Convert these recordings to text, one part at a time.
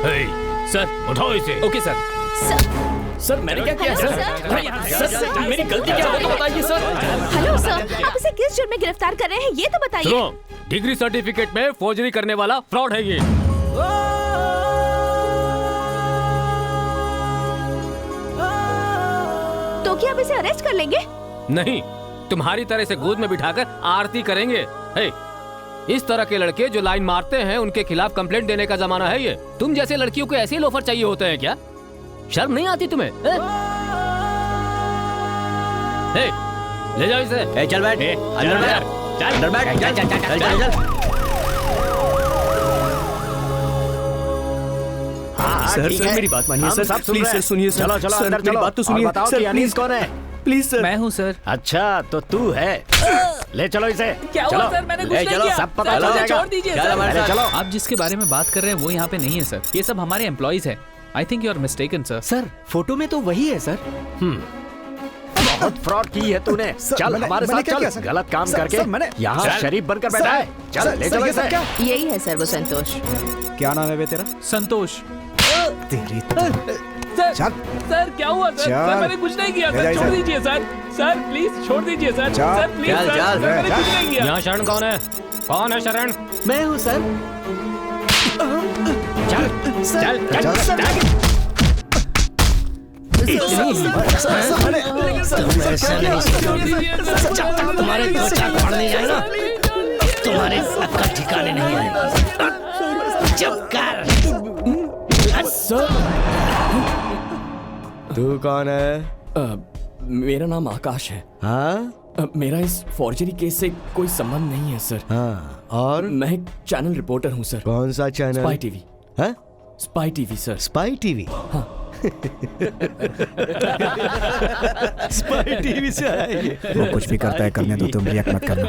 Sir उठाओ इसे। Okay sir. Sir मैंने क्या किया सर? सर मेरी गलती क्या है तो बताइए सर। हेलो सर, आप इसे किस जुर्म में गिरफ्तार कर रहे हैं ये तो बताइए। सुनो, डिग्री सर्टिफिकेट में फोर्जरी करने वाला फ्रॉड है ये। तो क्या आप इसे अरेस्ट कर लेंगे? नहीं, तुम्हारी तरह से गोद में बिठाकर आरती करेंगे। हे, इस तरह के लड़के जो लाइन मारते हैं उनके खिलाफ कंप्लेंट देने का जमाना है ये। तुम जैसे लड़कियों को ऐसे लोफर चाहिए होते हैं क्या? शर्म नहीं आती तुम्हें? हे, ले जाओ इसे। चल बैठ, अंदर बैठ, अंदर बैठ, चल चल चल चल चल। सर मेरी बात मानिए सर, प्लीज सर सुनिए सर। चलो चलो अंदर चलो, मेरी बात तो सुनिए सर। प्लीज कौन है? Please sir. मैं हूँ सर। अच्छा तो तू है, ले चलो इसे। क्या हुआ सर? मैंने कुछ नहीं किया। सब पता चल जाएगा। छोड़ दीजिए सर। चलो। आप जिसके बारे में बात कर रहे हैं वो यहाँ पे नहीं है सर, ये सब हमारे एम्प्लॉइज है। I think you are mistaken sir. Sir photo में तो वही है सर। बहुत फ्रॉड की है तूने। चल हमारे साथ चल। गलत काम करके यहाँ शरीफ बनकर बैठा है। चल ले चलो इसे। यही है सर वो संतोष। क्या नाम है बे तेरा? संतोष। तेरी सर सर क्या हुआ सर? सर मैंने कुछ नहीं किया सर, छोड़ दीजिए सर। सर प्लीज छोड़ दीजिए सर। सर प्लीज सर, मैंने कुछ नहीं किया। यहाँ शरण कौन है? कौन है शरण? मैं हूँ सर। चल चल चल जब तक तुम्हारे दो चाक पड़ नहीं जाए ना तुम्हारे अक्का ठिकाने नहीं आएगा। चुप कर। तू कौन है? मेरा नाम आकाश है। हाँ मेरा इस फॉर्जरी केस से कोई संबंध नहीं है सर। हाँ और मैं एक चैनल रिपोर्टर हूँ सर। कौन सा चैनल? Spy TV. हाँ Spy TV sir. Spy TV. हाँ स्पाई टीवी से आया ये। वो कुछ भी करता है करने दो, तुम रिएक्ट मत करना।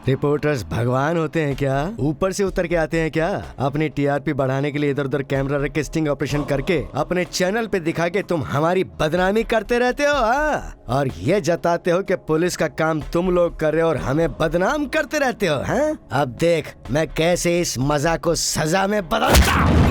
रिपोर्टर्स भगवान होते हैं क्या? ऊपर से उतर के आते हैं क्या? अपनी टीआरपी बढ़ाने के लिए इधर उधर कैमरा रख के स्टिंग ऑपरेशन करके अपने चैनल पे दिखा के तुम हमारी बदनामी करते रहते हो। हाँ, और ये जताते हो कि पुलिस का काम तुम लोग कर रहे हो और हमें बदनाम करते रहते हो। हाँ, अब देख मैं कैसे इस मजा को सजा में बदलता हूँ।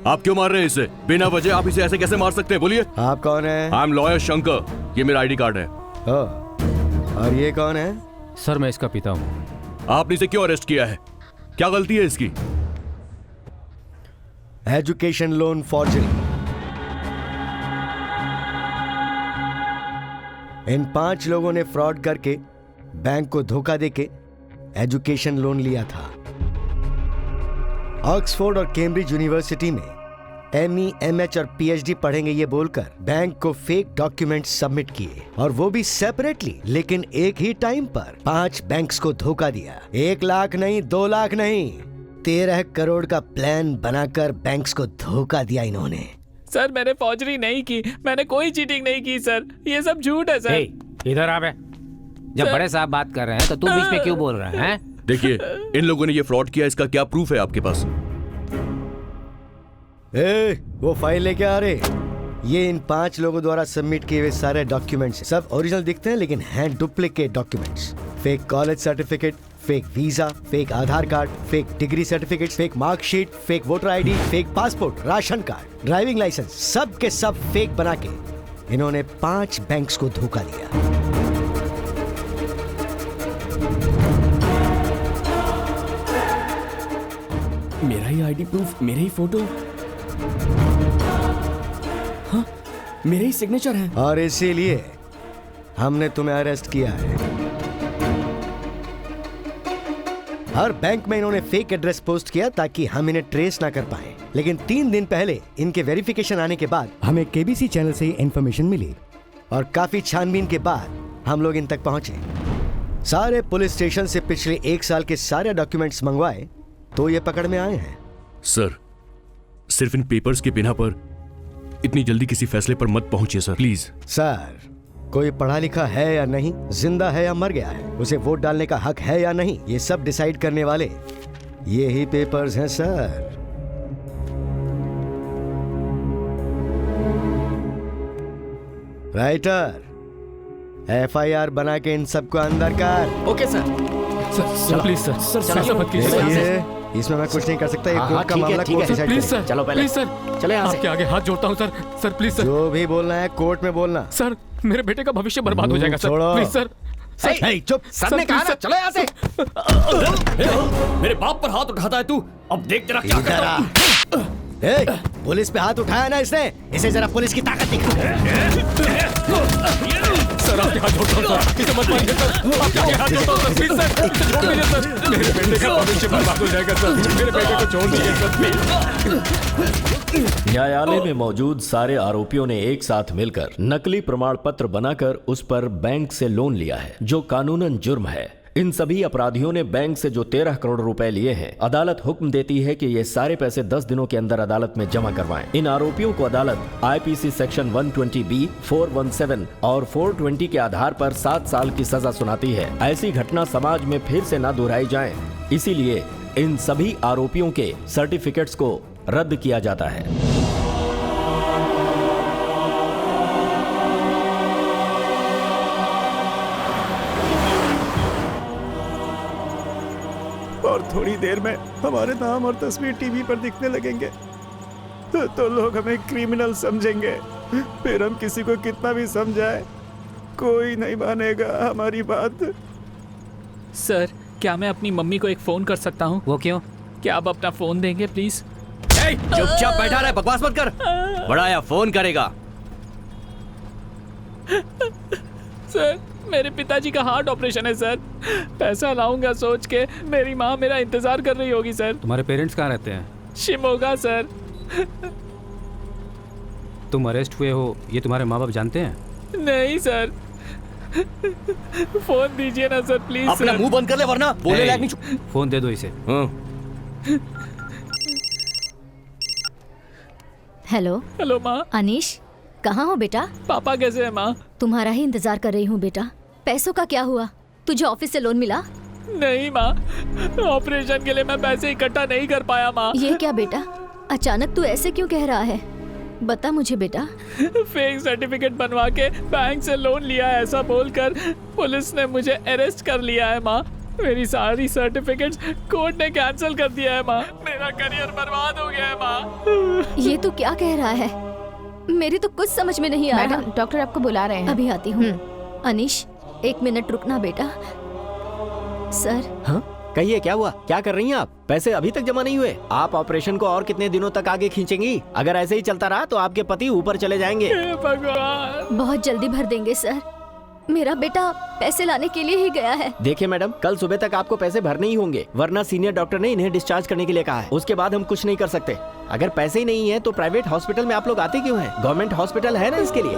आप क्यों मार रहे हैं इसे? बिना वजह आप इसे ऐसे कैसे मार सकते हैं? बोलिए। आप कौन है? आई एम लॉयर शंकर, ये मेरा आईडी कार्ड है। और ये कौन है? सर मैं इसका पिता हूँ। आपने इसे क्यों अरेस्ट किया है? क्या गलती है इसकी? Education loan forgery. इन 5 लोगों ने फ्रॉड करके बैंक को धोखा देके एजुकेशन लोन लिया था। ऑक्सफोर्ड और कैम्ब्रिज यूनिवर्सिटी में ME, MH और PhD पढ़ेंगे ये बोलकर बैंक को फेक डॉक्यूमेंट सबमिट किए और वो भी सेपरेटली, लेकिन एक ही टाइम पर 5 बैंक्स को धोखा दिया। 1 लाख नहीं, 2 लाख नहीं, 13 करोड़ का प्लान बनाकर बैंक्स को धोखा दिया इन्होंने। सर मैंने फॉर्जरी नहीं की, मैंने कोई चीटिंग नहीं की सर, ये सब झूठ है सर। इधर आ बे। जब बड़े साहब बात कर रहे हैं तो तू बीच में क्यों बोल रहा है? देखिए इन लोगों ने ये फ्रॉड किया, इसका क्या प्रूफ है आपके पास? वो फाइल लेके आ रहे। ये इन 5 लोगों द्वारा सबमिट किए हुए सारे डॉक्यूमेंट्स सब ओरिजिनल दिखते हैं लेकिन हैं duplicate documents. Fake college certificate, fake visa, fake Aadhaar card, fake degree certificate, fake marksheet, fake voter ID, fake passport, ration card, driving licence, सब के सब फेक बना के इन्होंने 5 बैंक्स को धोखा दिया। मेरा ही आईडी प्रूफ, मेरे ही फोटो, हाँ मेरे ही सिग्नेचर है। और इसीलिए हमने तुम्हें अरेस्ट किया है। हर बैंक में इन्होंने फेक एड्रेस पोस्ट किया ताकि हम इन्हें ट्रेस ना कर पाए, लेकिन 3 दिन पहले इनके वेरिफिकेशन आने के बाद हमें केबीसी चैनल से इंफॉर्मेशन मिली और काफी छानबीन के बाद हम लोग इन तक पहुंचे। सारे पुलिस स्टेशन से पिछले 1 साल के सारे डॉक्यूमेंट्स मंगवाए तो ये पकड़ में आए हैं। सर सिर्फ इन पेपर्स के बिना पर इतनी जल्दी किसी फैसले पर मत पहुंचिए सर, प्लीज। सर कोई पढ़ा लिखा है या नहीं, जिंदा है या मर गया है, उसे वोट डालने का हक है या नहीं, ये सब डिसाइड करने वाले यही पेपर्स हैं सर। राइटर, FIR बना के इन सबको अंदर कर। Okay sir. Sir please sir, sir ऐसा मत कीजिए सर। देखिए, इसमें मैं कुछ नहीं कर सकता। ये हाँ, कोर्ट का ठीक है, मामला ठीक कोर्ट है। डिसाइड प्लीज करेगा। सर, चलो पहले। प्लीज सर, चले यहाँ से। आपके आगे हाथ जोड़ता हूँ सर। Sir please sir. जो भी बोलना है कोर्ट में बोलना। सर मेरे बेटे का भविष्य बर्बाद हो जाएगा सर। छोड़ो। Please sir. हे, चुप। सर ने कहा ना, चलो यहाँ से। मेरे बाप पर हाथ उठाता है तू, अब देख तेरा क्या इधर आ। ए, पुलिस पे हाथ उठाया ना इसने, इसे जरा पुलिस की ताकत दिखा। सर आपके हाथ जोड़ता हूँ सर, इसे मत मारिए सर। आपके आगे हाथ जोड़ता हूँ सर, प्लीज सर, इसे छोड़ दीजिए सर। मेरे बेटे का भविष्य बर्बाद हो जाएगा सर। मेरे बेटे को छोड़ दीजिए सर प्लीज। न्यायालय में मौजूद सारे आरोपियों ने एक साथ मिलकर नकली प्रमाण पत्र बनाकर उस पर बैंक से लोन लिया है, जो कानूनन जुर्म है। इन सभी अपराधियों ने बैंक से जो 13 करोड़ रुपए लिए हैं, अदालत हुक्म देती है कि ये सारे पैसे 10 दिनों के अंदर अदालत में जमा करवाएं। इन आरोपियों को अदालत IPC सेक्शन 120B, 417 और 420 के आधार पर 7 साल की सजा सुनाती है। ऐसी घटना समाज में फिर से न दोहराई जाए, इसीलिए इन सभी आरोपियों के सर्टिफिकेट्स को रद्द किया जाता है। और थोड़ी देर में हमारे नाम और तस्वीर टीवी पर दिखने लगेंगे तो लोग हमें क्रिमिनल समझेंगे। फिर हम किसी को कितना भी समझाए, कोई नहीं मानेगा हमारी बात। सर क्या मैं अपनी मम्मी को एक फोन कर सकता हूँ? वो क्यों? क्या आप अपना फोन देंगे प्लीज? चुपचाप बैठा रहे, बकवास मत कर। बड़ा या फोन करेगा। सर मेरे पिताजी का हार्ट ऑपरेशन है सर। पैसा लाऊंगा सोच के मेरी माँ मेरा इंतजार कर रही होगी सर। तुम्हारे पेरेंट्स कहाँ रहते हैं? शिमोगा सर। तुम अरेस्ट हुए हो ये तुम्हारे माँ बाप जानते हैं? नहीं सर। फोन दीजिए ना सर प्लीज। अपना मुंह बंद कर ले वरना बोलने लायक नहीं। फोन दे दो इसे। हेलो हेलो माँ। अनीश, कहाँ हो बेटा? पापा कैसे है माँ? तुम्हारा ही इंतजार कर रही हूँ बेटा। पैसों का क्या हुआ? तुझे ऑफिस से लोन मिला? नहीं माँ, ऑपरेशन के लिए मैं पैसे इकट्ठा नहीं कर पाया माँ। ये क्या बेटा, अचानक तू ऐसे क्यों कह रहा है? बता मुझे बेटा। फेक सर्टिफिकेट बनवा के बैंक से लोन लिया है ऐसा बोलकर पुलिस ने मुझे अरेस्ट कर लिया है माँ। मेरी सारी सर्टिफिकेट्स कोर्ट ने कैंसिल कर दिया है माँ। मेरा करियर बर्बाद हो गया है माँ। ये तू क्या कह रहा है? मेरी तो कुछ समझ में नहीं आ रहा। मैडम डॉक्टर आपको बुला रहे हैं। अभी आती हूँ। अनीश 1 मिनट रुकना बेटा। सर। हाँ? कहिए क्या हुआ? क्या कर रही हैं आप? पैसे अभी तक जमा नहीं हुए? आप ऑपरेशन को और कितने दिनों तक आगे खींचेंगी? अगर ऐसे ही चलता रहा तो आपके पति ऊपर चले जाएंगे। भगवान। बहुत जल्दी भर देंगे सर। मेरा बेटा पैसे लाने के लिए ही गया है। देखिए मैडम, कल सुबह तक आपको पैसे भरने ही होंगे, वरना सीनियर डॉक्टर ने इन्हें डिस्चार्ज करने के लिए कहा है। उसके बाद हम कुछ नहीं कर सकते। अगर पैसे ही नहीं है तो प्राइवेट हॉस्पिटल में आप लोग आते क्यों हैं? गवर्नमेंट हॉस्पिटल है ना इसके लिए।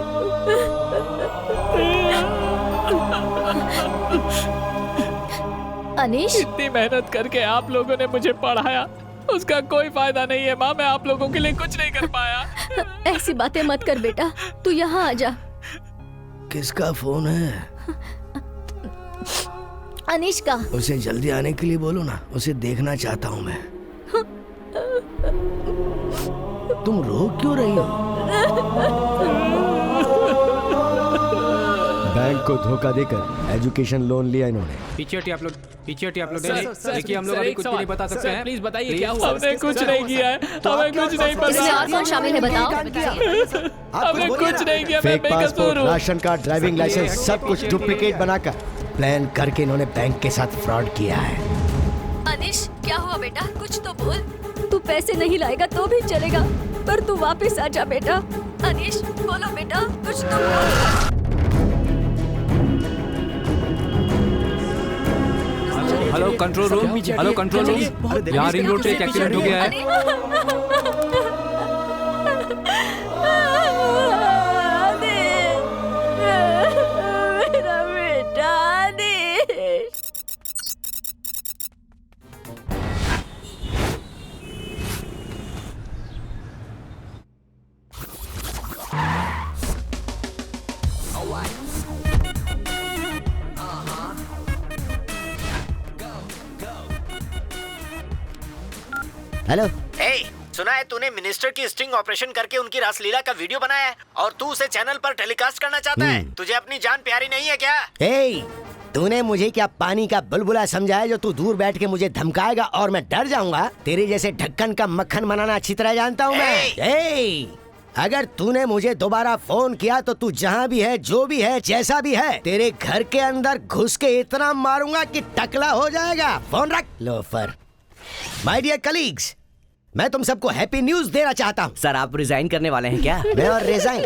अनीश, इतनी मेहनत करके आप लोगों ने मुझे पढ़ाया, उसका कोई फायदा नहीं है माँ। मैं आप लोगों के लिए कुछ नहीं कर पाया। ऐसी बातें मत कर बेटा, तू यहाँ आ जा। किसका फोन है? अनीश का। उसे जल्दी आने के लिए बोलो ना, उसे देखना चाहता हूँ मैं। तुम रो क्यों रही हो? बैंक को धोखा देकर एजुकेशन लोन लिया इन्होंने। पीछे हटिए आप लोग, पीछे हटिए आप लोग। देखिए हम लोग अभी कुछ भी नहीं बता सकते हैं। प्लीज बताइए क्या हुआ? हमने कुछ नहीं किया है, हमें कुछ नहीं इसमें पता। और कौन शामिल है बताओ? हमने कुछ नहीं किया। मैं फेक बेकसूर पासपोर्ट, हूँ। राशन कार्ड, ड्राइविंग लाइसेंस सब कुछ डुप्लीकेट बनाकर प्लान करके इन्होंने बैंक के साथ फ्रॉड किया है। अनीश क्या हुआ बेटा? कुछ तो बोल। तू पैसे नहीं लाएगा तो भी चलेगा, पर तू वापस आ जा बेटा। अनीश बोलो बेटा, कुछ तो बोल। Hello control room, hello control room, यहाँ रिंग रोड पे एक एक्सीडेंट हो गया है। मेरा बेटा अनीश। हेलो। सुना है तूने मिनिस्टर की स्टिंग ऑपरेशन करके उनकी रासलीला का वीडियो बनाया है और तू उसे चैनल पर टेलीकास्ट करना चाहता है। तुझे अपनी जान प्यारी नहीं है क्या? तूने मुझे क्या पानी का बुलबुला समझा है जो तू दूर बैठ के मुझे धमकाएगा और मैं डर जाऊंगा? तेरे जैसे ढक्कन का मक्खन बनाना अच्छी तरह जानता हूँ मैं। अगर तूने मुझे दोबारा फोन किया तो तू जहाँ भी है, जो भी है, जैसा भी है, तेरे घर के अंदर घुस के इतना मारूंगा कि टकला हो जाएगा। फोन रख लोफर। माय डियर कलीग्स, मैं तुम सबको हैप्पी न्यूज देना चाहता हूँ। सर आप रिजाइन करने वाले हैं क्या? मैं और रिजाइन?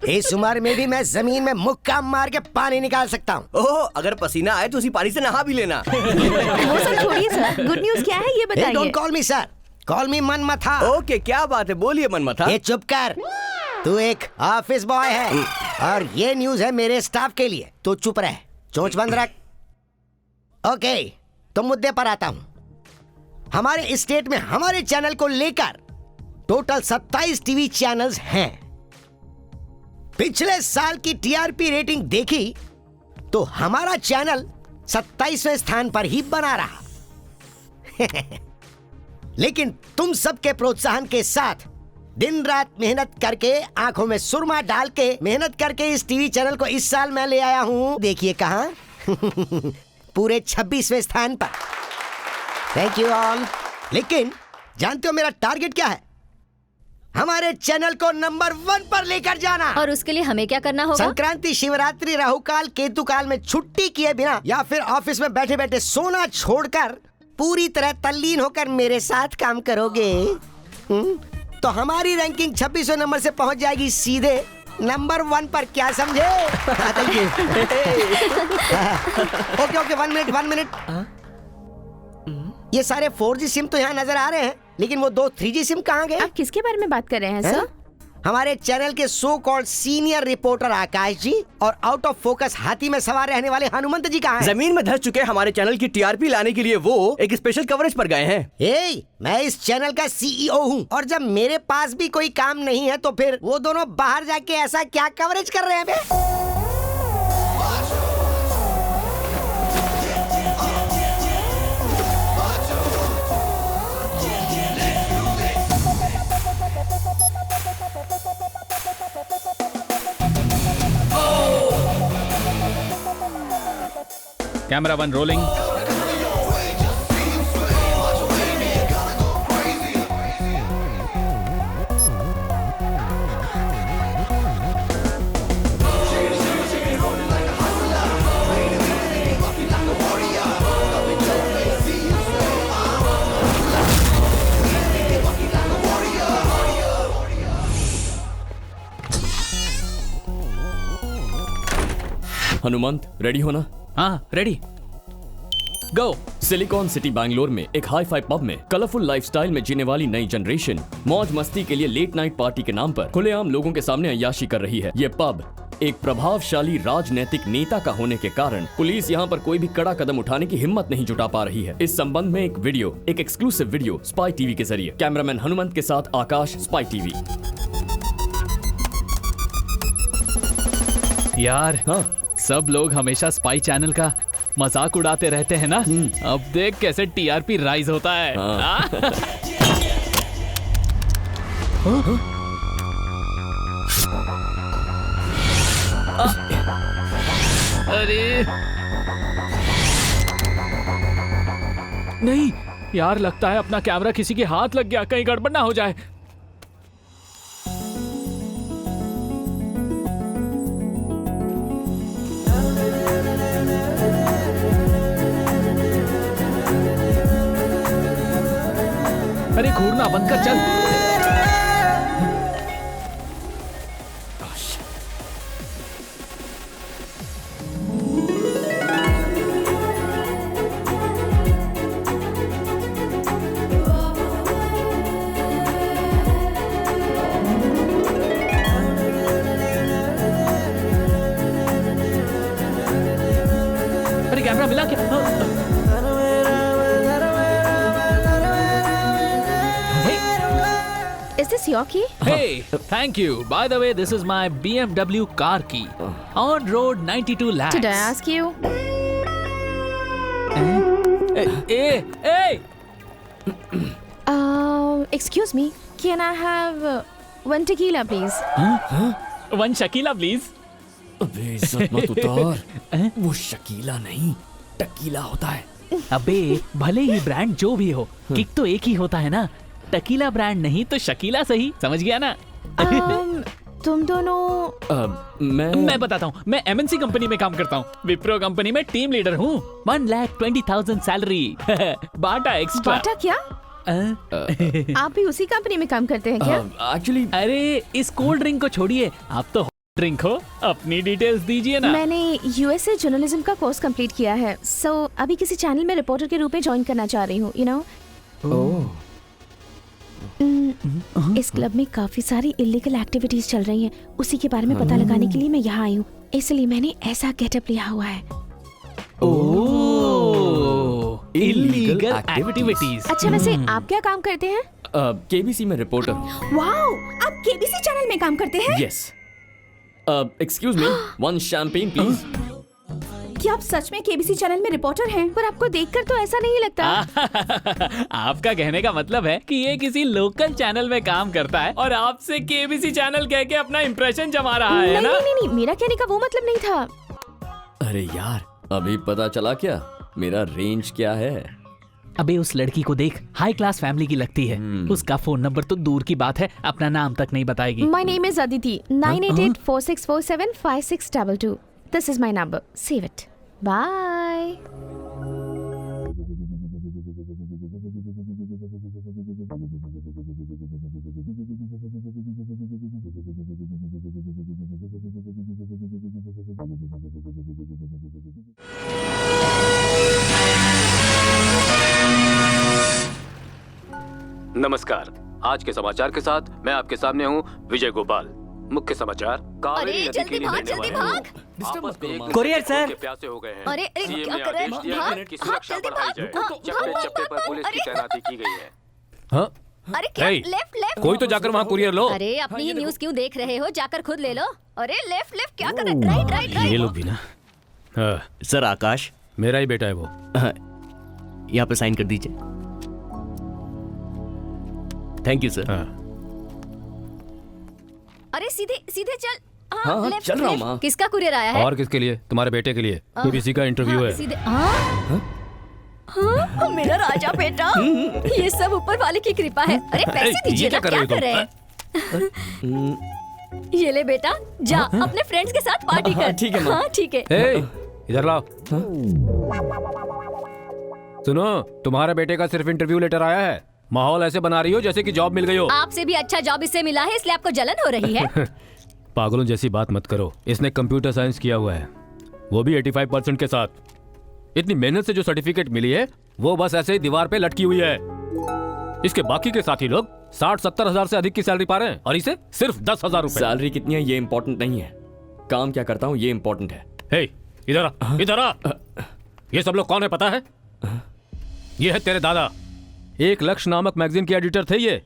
इस उम्र में भी मैं जमीन में मुक्का मार के पानी निकाल सकता हूँ। ओह, अगर पसीना आए तो उसी पानी से नहा भी लेना। वो सब छोड़िए सर, गुड न्यूज क्या है ये बताइए। Don't call me sir, call me Manmatha. Okay, क्या बात है, बोलिए मनमथा। ये चुप कर, तू एक ऑफिस बॉय है और ये न्यूज है मेरे स्टाफ के लिए। तो चुप रह, चोंच बंद रख। ओके, तो मुद्दे पर आता हूँ। हमारे स्टेट में हमारे चैनल को लेकर टोटल 27 टीवी चैनल्स हैं। पिछले साल की टीआरपी रेटिंग देखी तो हमारा चैनल 27वें स्थान पर ही बना रहा। लेकिन तुम सबके प्रोत्साहन के साथ दिन रात मेहनत करके, आंखों में सुरमा डाल के मेहनत करके इस टीवी चैनल को इस साल मैं ले आया हूं। देखिए कहां, पूरे 26वें स्थान पर। Thank you all. लेकिन जानते हो मेरा टारगेट क्या है? हमारे चैनल को नंबर 1 पर लेकर जाना। और उसके लिए हमें क्या करना होगा? संक्रांति, शिवरात्रि, राहुकाल, केतुकाल में छुट्टी किए बिना या फिर ऑफिस में बैठे बैठे सोना छोड़कर पूरी तरह तल्लीन होकर मेरे साथ काम करोगे तो हमारी रैंकिंग 26वें नंबर से पहुंच जाएगी सीधे नंबर 1 पर। क्या समझे? Okay, 1 minute. ये सारे 4G सिम तो यहाँ नजर आ रहे हैं, लेकिन वो 2 3G सिम कहाँ गए? आप किसके बारे में बात कर रहे हैं सर? हमारे चैनल के सो कॉल्ड सीनियर रिपोर्टर आकाश जी और आउट ऑफ फोकस हाथी में सवार रहने वाले हनुमंत जी कहाँ हैं? जमीन में धस चुके हमारे चैनल की टीआरपी लाने के लिए वो एक स्पेशल कवरेज पर गए हैं। मैं इस चैनल का CEO हूँ और जब मेरे पास भी कोई काम नहीं है तो फिर वो दोनों बाहर जाके ऐसा क्या कवरेज कर रहे हैं बे? Camera 1 rolling. हनुमंत, रेडी हो ना? हाँ, ready, go. Silicon city Bangalore में एक हाई फाई पब में कलरफुल लाइफस्टाइल में जीने वाली नई जनरेशन मौज मस्ती के लिए लेट नाइट पार्टी के नाम पर खुलेआम लोगों के सामने अय्याशी कर रही है। ये पब एक प्रभावशाली राजनैतिक नेता का होने के कारण पुलिस यहाँ पर कोई भी कड़ा कदम उठाने की हिम्मत नहीं जुटा पा रही है। इस संबंध में एक एक्सक्लूसिव वीडियो स्पाई टीवी के जरिए। कैमरामैन हनुमंत के साथ आकाश, स्पाई टीवी। यार हाँ, सब लोग हमेशा स्पाई चैनल का मजाक उड़ाते रहते हैं ना। अब देख कैसे टीआरपी राइज होता है। अरे नहीं यार, लगता है अपना कैमरा किसी के हाथ लग गया, कहीं गड़बड़ ना हो जाए। अरे घूरना बंद कर, चल। अरे कैमरा मिला क्या? Is this your key? Hey, thank you. By the way, this is my BMW car key. On road 92 lakhs. Did I ask you? Hey! Excuse me, can I have one tequila, please? One Shakila please. अबे इज्जत मत उतार। वो शकीला नहीं tequila होता है। अबे भले ही ब्रांड जो भी हो, किक तो एक ही होता है ना। टकीला ब्रांड नहीं तो शकीला सही, समझ गया ना? तुम दोनों मैं बताता हूँ, मैं एमएनसी कंपनी में काम करता हूँ। विप्रो कंपनी में टीम लीडर हूँ। 1,20,000 सैलरी। बाटा एक्स्ट्रा। बाटा क्या? आप भी उसी कंपनी में काम करते हैं क्या? एक्चुअली अरे इस कोल्ड ड्रिंक को छोड़िए, आप तो ड्रिंक हो। अपनी डिटेल्स दीजिए ना। मैंने यूएसए जर्नलिज्म का कोर्स कंप्लीट किया है, सो अभी किसी चैनल में रिपोर्टर के रूप में ज्वाइन करना चाह रही हूँ, यू नो। इस क्लब में काफी सारी इलीगल एक्टिविटीज चल रही हैं, उसी के बारे में पता लगाने के लिए मैं यहाँ आई हूँ, इसलिए मैंने ऐसा गेटअप लिया हुआ है। Illegal activities. अच्छा, वैसे आप क्या काम करते हैं? केबीसी में रिपोर्टर हूँ। वाओ, आप केबीसी चैनल में काम करते हैं? Yes. Excuse me, one champagne please. क्या आप सच में केबीसी चैनल में रिपोर्टर हैं? पर आपको देखकर तो ऐसा नहीं लगता। आपका कहने का मतलब है कि ये किसी लोकल चैनल में काम करता है और आपसे केबीसी चैनल कह के अपना इंप्रेशन जमा रहा है ना? नहीं, मेरा कहने का वो मतलब नहीं था। अरे यार, अभी पता चला क्या मेरा रेंज क्या है? अबे उस लड़की को देख, हाई क्लास फैमिली की लगती है। उसका फोन नंबर तो दूर की बात है, अपना नाम तक नहीं बताएगी। My name is Aditi. 9884647562. This is my number. Save it. Bye. नमस्कार, आज के समाचार के साथ मैं आपके सामने हूँ विजय गोपाल। मुख्य समाचार, कावेरी नदी के लिए बहने वाले कुरियर सर। प्यासे हो गए हैं। अरे सीएम क्या ने कर रहे हैं? आदेश दिया है कि सुरक्षा बढ़ाई जाए। चप्पे चप्पे पर पुलिस की तैनाती की गई है। हाँ? अरे क्या? Hey, लेफ्ट कोई तो जाकर वहाँ कुरियर लो। अरे अपनी ही न्यूज़ क्यों देख रहे हो? जाकर खुद ले लो। अरे लेफ्ट क्या कर रहे? राइट ये लोग भी ना। हाँ, सर आकाश, मेरा ही बेटा है वो। यहाँ पे साइन कर दीजिए। Thank you sir. हाँ। अरे सीधे चल। हाँ, लेफ्ट, चल रहा हूँ लेफ्ट। माँ। किसका कुरियर आया है? और किसके लिए? तुम्हारे बेटे के लिए। बीबीसी का इंटरव्यू है। सीधे। हाँ, मेरा राजा बेटा। ये सब ऊपर वाले की कृपा है। अरे पैसे दीजिए ना, क्या कर रहे हैं? ये ले बेटा, जा अपने फ्रेंड्स के साथ पार्टी कर। ठीक है माँ। हाँ ठीक है। हे, इधर लाओ। सुनो, तुम्हारे बेटे का सिर्फ इंटरव्यू लेटर आया है। माहौल ऐसे बना रही हो जैसे कि जॉब मिल गई हो। आपसे भी अच्छा जॉब इससे मिला है, इसलिए आपको जलन हो रही है। पागलों जैसी बात मत करो। इसने कंप्यूटर साइंस किया हुआ है, वो भी 85% के साथ। इतनी मेहनत से जो सर्टिफिकेट मिली है वो बस ऐसे ही दीवार पे लटकी हुई है। इसके बाकी के साथी लोग 60-70 हजार से अधिक की सैलरी पा रहे हैं और इसे सिर्फ 10,000 रुपए। सैलरी कितनी है ये इम्पोर्टेंट नहीं है, काम क्या करता हूँ ये इम्पोर्टेंट है। हे, इधर आ, इधर आ। ये सब लोग कौन है पता है? ये है तेरे दादा। एक लक्ष्य नामक मैगजीन के एडिटर थे ये।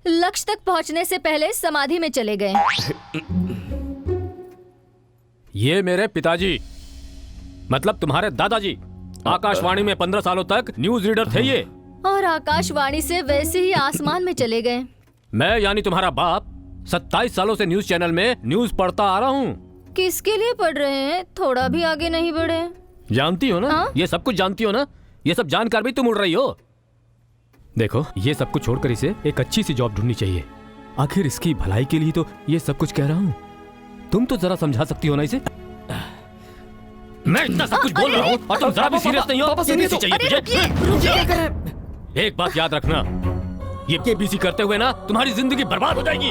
लक्ष्य तक पहुंचने से पहले समाधि में चले गए। ये मेरे पिताजी, मतलब तुम्हारे दादाजी, आकाशवाणी में 15 सालों तक न्यूज रीडर थे ये। और आकाशवाणी से वैसे ही आसमान में चले गए। मैं यानी तुम्हारा बाप 27 सालों से न्यूज चैनल में न्यूज पढ़ता आ रहा हूँ। किसके लिए पढ़ रहे हैं? थोड़ा भी आगे नहीं बढ़े। जानती हो ना? हाँ? ये सब कुछ जानती हो ना? ये सब जानकर भी तुम उड़ रही हो। देखो, ये सब कुछ छोड़कर इसे एक अच्छी सी जॉब ढूंढनी चाहिए। आखिर इसकी भलाई के लिए तो ये सब कुछ कह रहा हूँ। तुम तो जरा समझा सकती हो ना इसे। मैं इतना सब कुछ बोल रहा हूँ और तुम जरा भी सीरियस नहीं हो। केबीसी चाहिए तुझे। एक बात याद रखना, ये केबीसी करते हुए ना तुम्हारी जिंदगी बर्बाद हो जाएगी।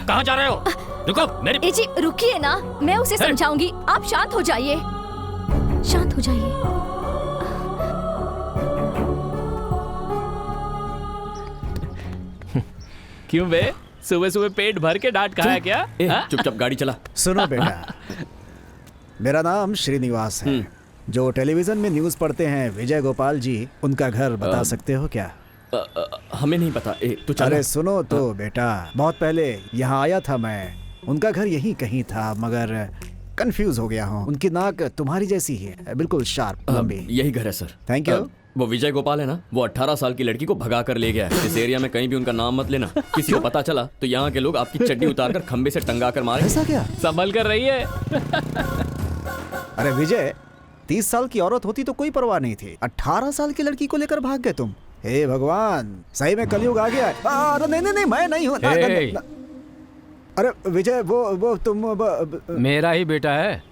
कहाँ जा रहे हो? रुको, मेरी। ए जी रुकिए ना, मैं उसे समझाऊंगी। आप शांत हो जाइए, शांत हो जाइए। क्यों बे, सुबह सुबह पेट भर के डांट खाया क्या? चुपचाप गाड़ी चला। सुनो बेटा, मेरा नाम श्रीनिवास है। जो टेलीविजन में न्यूज़ पढ़ते हैं विजय गोपाल जी, उनका घर बता सकते हो क्या? हमें नहीं पता। तू चला। अरे सुनो तो बेटा, बहुत पहले यहाँ आया था मैं। उनका घर यहीं कहीं था, मगर कंफ्यूज हो गया हूँ। उनकी नाक तुम्हारी जैसी ही है, बिल्कुल शार्प लंबी। यही घर है सर। Thank you. वो विजय गोपाल है ना, वो 18 साल की लड़की को भगा कर ले गया है। इस एरिया में कहीं भी उनका नाम मत लेना, किसी को पता चला तो यहाँ के लोग आपकी चड्डी उतार कर खंबे से टंगा कर मारे। ऐसा क्या? संभल कर रही है। अरे विजय, 30 साल की औरत होती तो कोई परवाह नहीं थी, 18 साल की लड़की को लेकर भाग गए तुम। हे भगवान, सही में कलयुग आ गया है। नहीं, मैं नहीं हूँ। अरे विजय, वो तुम मेरा ही बेटा है।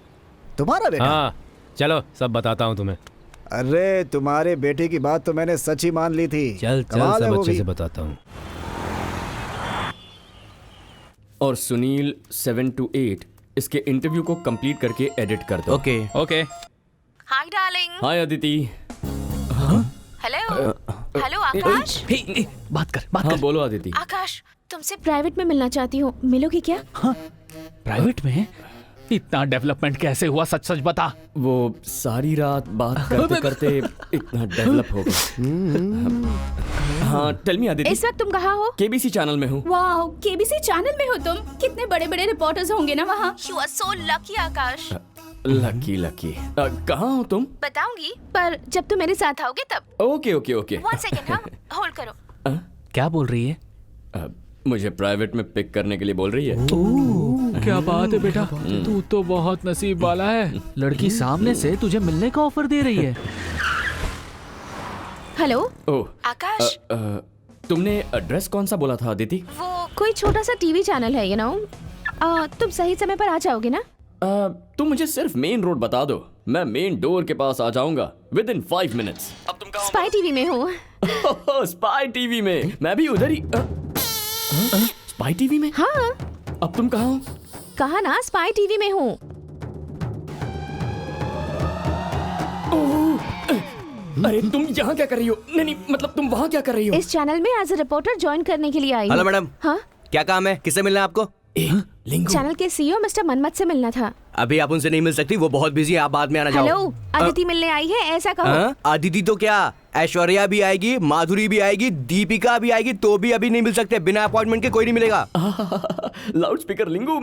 तुम्हारा बेटा? हाँ, चलो सब बताता हूँ तुम्हें। अरे तुम्हारे बेटे की बात तो मैंने सच ही मान ली थी। चल सब अच्छे से बताता हूँ। और सुनील 7 to 8 इसके इंटरव्यू को कंप्लीट करके एडिट कर दो। Okay. Hi darling. Hi Aditi. Hello hello Akash. बात कर। हाँ बोलो अदिति। आकाश, तुमसे प्राइवेट में मिलना चाहती हूँ, मिलोगी क्या? प्राइवेट में? इतना डेवलपमेंट कैसे हुआ, सच सच बता। वो सारी रात बात करते करते इतना डेवलप हो गया। हाँ टेल मी अदिति। इस वक्त तुम कहाँ हो? केबीसी चैनल में हूँ। वाह, केबीसी चैनल में हो तुम? कितने बड़े बड़े रिपोर्टर्स होंगे ना वहाँ। You are so lucky Akash. Lucky. कहाँ हो तुम? बताऊंगी, पर जब तुम मेरे साथ आओगे तब। ओके। 1 सेकंड, हाँ होल्ड करो। क्या बोल रही है? मुझे प्राइवेट में पिक करने के लिए बोल रही है। क्या बात है बेटा, तू तो बहुत नसीब वाला है। लड़की सामने से तुझे मिलने का ऑफर दे रही है। हेलो आकाश। तुमने एड्रेस कौन सा बोला था अदिति? वो कोई छोटा सा टीवी चैनल है, तुम सही समय पर आ जाओगे ना? तुम मुझे सिर्फ मेन रोड बता दो, मैं मेन डोर के पास आ जाऊंगा विदिन 5 मिनट्स। अब तुम कहाँ? स्पाई टीवी में हूँ। स्पाई टीवी में? मैं भी उधर ही। स्पाई टीवी में? हाँ। अब तुम कहाँ हो? कहा ना, स्पाई टीवी में हूँ। अरे तुम यहाँ क्या कर रही हो? नहीं मतलब तुम वहाँ क्या कर रही हो? इस चैनल में एज ए रिपोर्टर ज्वाइन करने के लिए आई हूँ। Hello madam. हाँ, क्या काम है? किससे मिलना है आपको? चैनल के सीईओ मिस्टर मनमत से मिलना था। अभी आप उनसे नहीं मिल सकती, वो बहुत बिजी है, आप बाद में आना। जाओ। हेलो, अदिति मिलने आई है, ऐसा कहो। अदिति तो क्या, ऐश्वर्या भी आएगी, माधुरी भी आएगी, दीपिका भी आएगी, तो भी अभी नहीं मिल सकते। बिना अपॉइंटमेंट के कोई नहीं मिलेगा। लाउड स्पीकर लिंगू,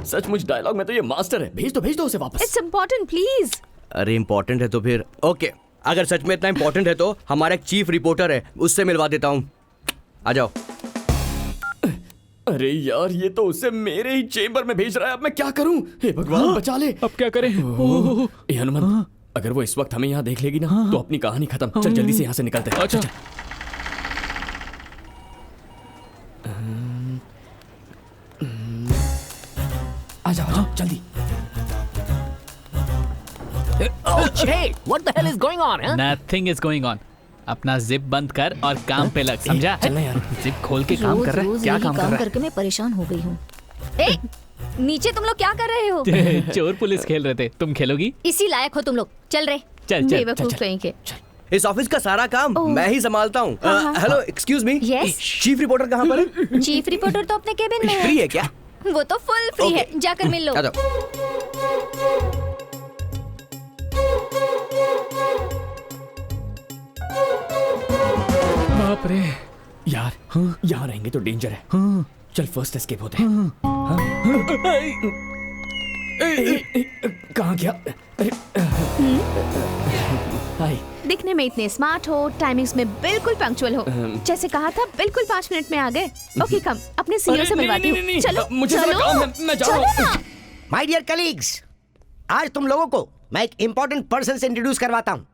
सचमुच डायलॉग में तो ये मास्टर है। भेज दो उसे वापस। It's important please. अरे इम्पोर्टेंट है तो फिर ओके, अगर सच में इतना इम्पोर्टेंट है तो हमारा एक चीफ रिपोर्टर है, उससे मिलवा देता हूँ। आ जाओ। अरे यार, ये तो उसे मेरे ही चेंबर में भेज रहा है। अब मैं क्या करूं? हे भगवान, बचा ले। अब क्या करें? हनुमान, अगर वो इस वक्त हमें यहाँ देख लेगी ना तो अपनी कहानी खत्म। चल जल्दी से यहाँ से निकलते हैं। अच्छा। आ जाओ जल्दी। What the hell is going on? Nothing is going on. अपना जिप बंद कर और काम पे लग, समझा? चलना यार। जिप खोल के काम कर रहा है। क्या काम कर रहा है? करके मैं परेशान हो गई हूँ। नीचे तुम लोग क्या कर रहे हो? चोर पुलिस खेल रहे थे, तुम खेलोगी? इसी लायक हो तुम लोग। चल रहे। चल बेवकूफ कहीं के। इस ऑफिस का सारा काम मैं ही संभालता हूँ। Hello, excuse me. Yes? Chief reporter कहाँ पर है? चीफ रिपोर्टर तो अपने केबिन में फ्री है। है क्या? वो तो फुल फ्री है, जाकर मिल लो। आ जाओ। बाप रे यार, यहाँ रहेंगे तो डेंजर है। चल फर्स्ट एस्केप होते हैं। कहाँ गया? हाय। दिखने में इतने स्मार्ट हो, टाइमिंग्स में बिल्कुल पंक्चुअल हो। जैसे कहा था, बिल्कुल 5 मिनट में आ गए। ओके कम, अपने सीईओ से मिलवाती हूँ। चलो मुझे चलो, काम है, मैं जा रहा हूँ। माय डियर कलीग्स, आज तुम लोगों को मैं एक इंपॉर्टेंट पर्सन से इंट्रोड्यूस करवाता हूँ।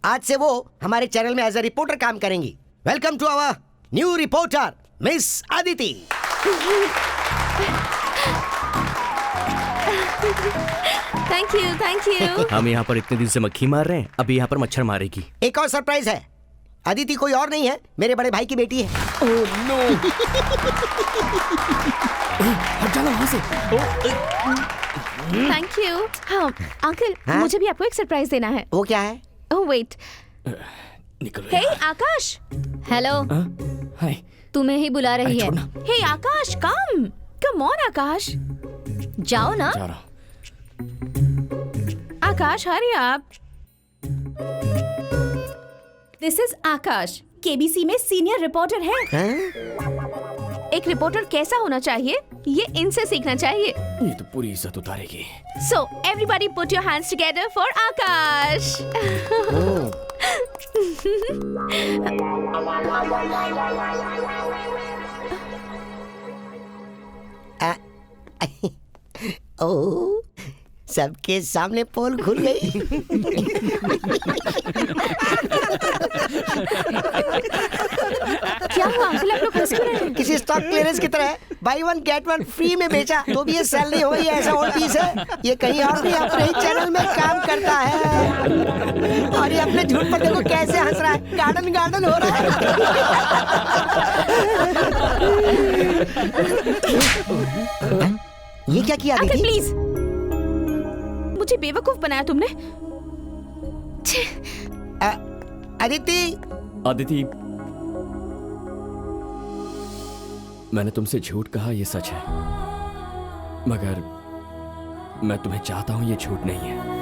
आज से वो हमारे चैनल में एज ए रिपोर्टर काम करेंगी। Welcome to our new reporter miss Aditi. Thank you. हम यहाँ पर इतने दिन से मक्खी मार रहे हैं, अभी यहाँ पर मच्छर मारेगी। एक और सरप्राइज है, अदिति कोई और नहीं है, मेरे बड़े भाई की बेटी है। Oh no. हट जाना वहाँ से। Thank you. हाँ अंकल, हाँ? मुझे भी आपको एक सरप्राइज देना है। वो क्या है? Oh wait. निकलो। हे आकाश। Hello, hi. तुम्हें ही बुला रही है। Hey Akash, come on Akash. जाओ ना। जा रहा। Akash hurry up. This is Akash, KBC में सीनियर रिपोर्टर है। एक रिपोर्टर कैसा होना चाहिए ये इनसे सीखना चाहिए। ये तो पूरी इज्जत उतारेगी। So everybody put your hands together for Akash. ओह, सबके सामने पोल खुल गई। क्या हुआ अंकल, आप लोग हंस क्यों रहे हैं? किसी स्टॉक क्लियरेंस की तरह by one get one free में बेचा तो भी ये सेल नहीं हो, ये ऐसा ओल्ड पीस है, ये कहीं और नहीं अपने ही चैनल में काम करता है। और ये अपने झूठ पर देखो कैसे हंस रहा है, गार्डन गार्डन हो रहा है। ये क्या किया अंकल दीदी? प्लीज, मुझे बेवकूफ बनाया तुमने। अदिति, अदिति, मैंने तुमसे झूठ कहा, ये सच है, मगर मैं तुम्हें चाहता हूं, ये झूठ नहीं है।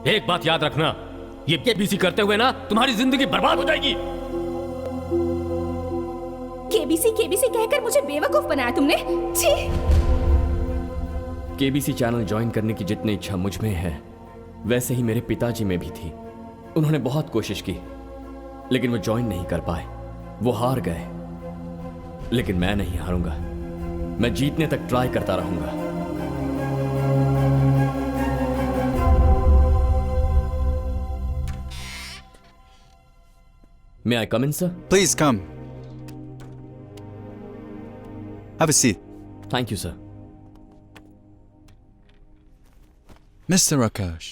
एक बात याद रखना, ये केबीसी करते हुए ना तुम्हारी जिंदगी बर्बाद हो जाएगी। केबीसी केबीसी कहकर मुझे बेवकूफ बनाया तुमने। छी! केबीसी चैनल ज्वाइन करने की जितनी इच्छा मुझ में है वैसे ही मेरे पिताजी में भी थी। उन्होंने बहुत कोशिश की लेकिन वो ज्वाइन नहीं कर पाए, वो हार गए। लेकिन मैं नहीं हारूंगा, मैं जीतने तक ट्राई करता रहूंगा। May I come in, sir? Please come. Have a seat. Thank you, sir. Mr. Akash,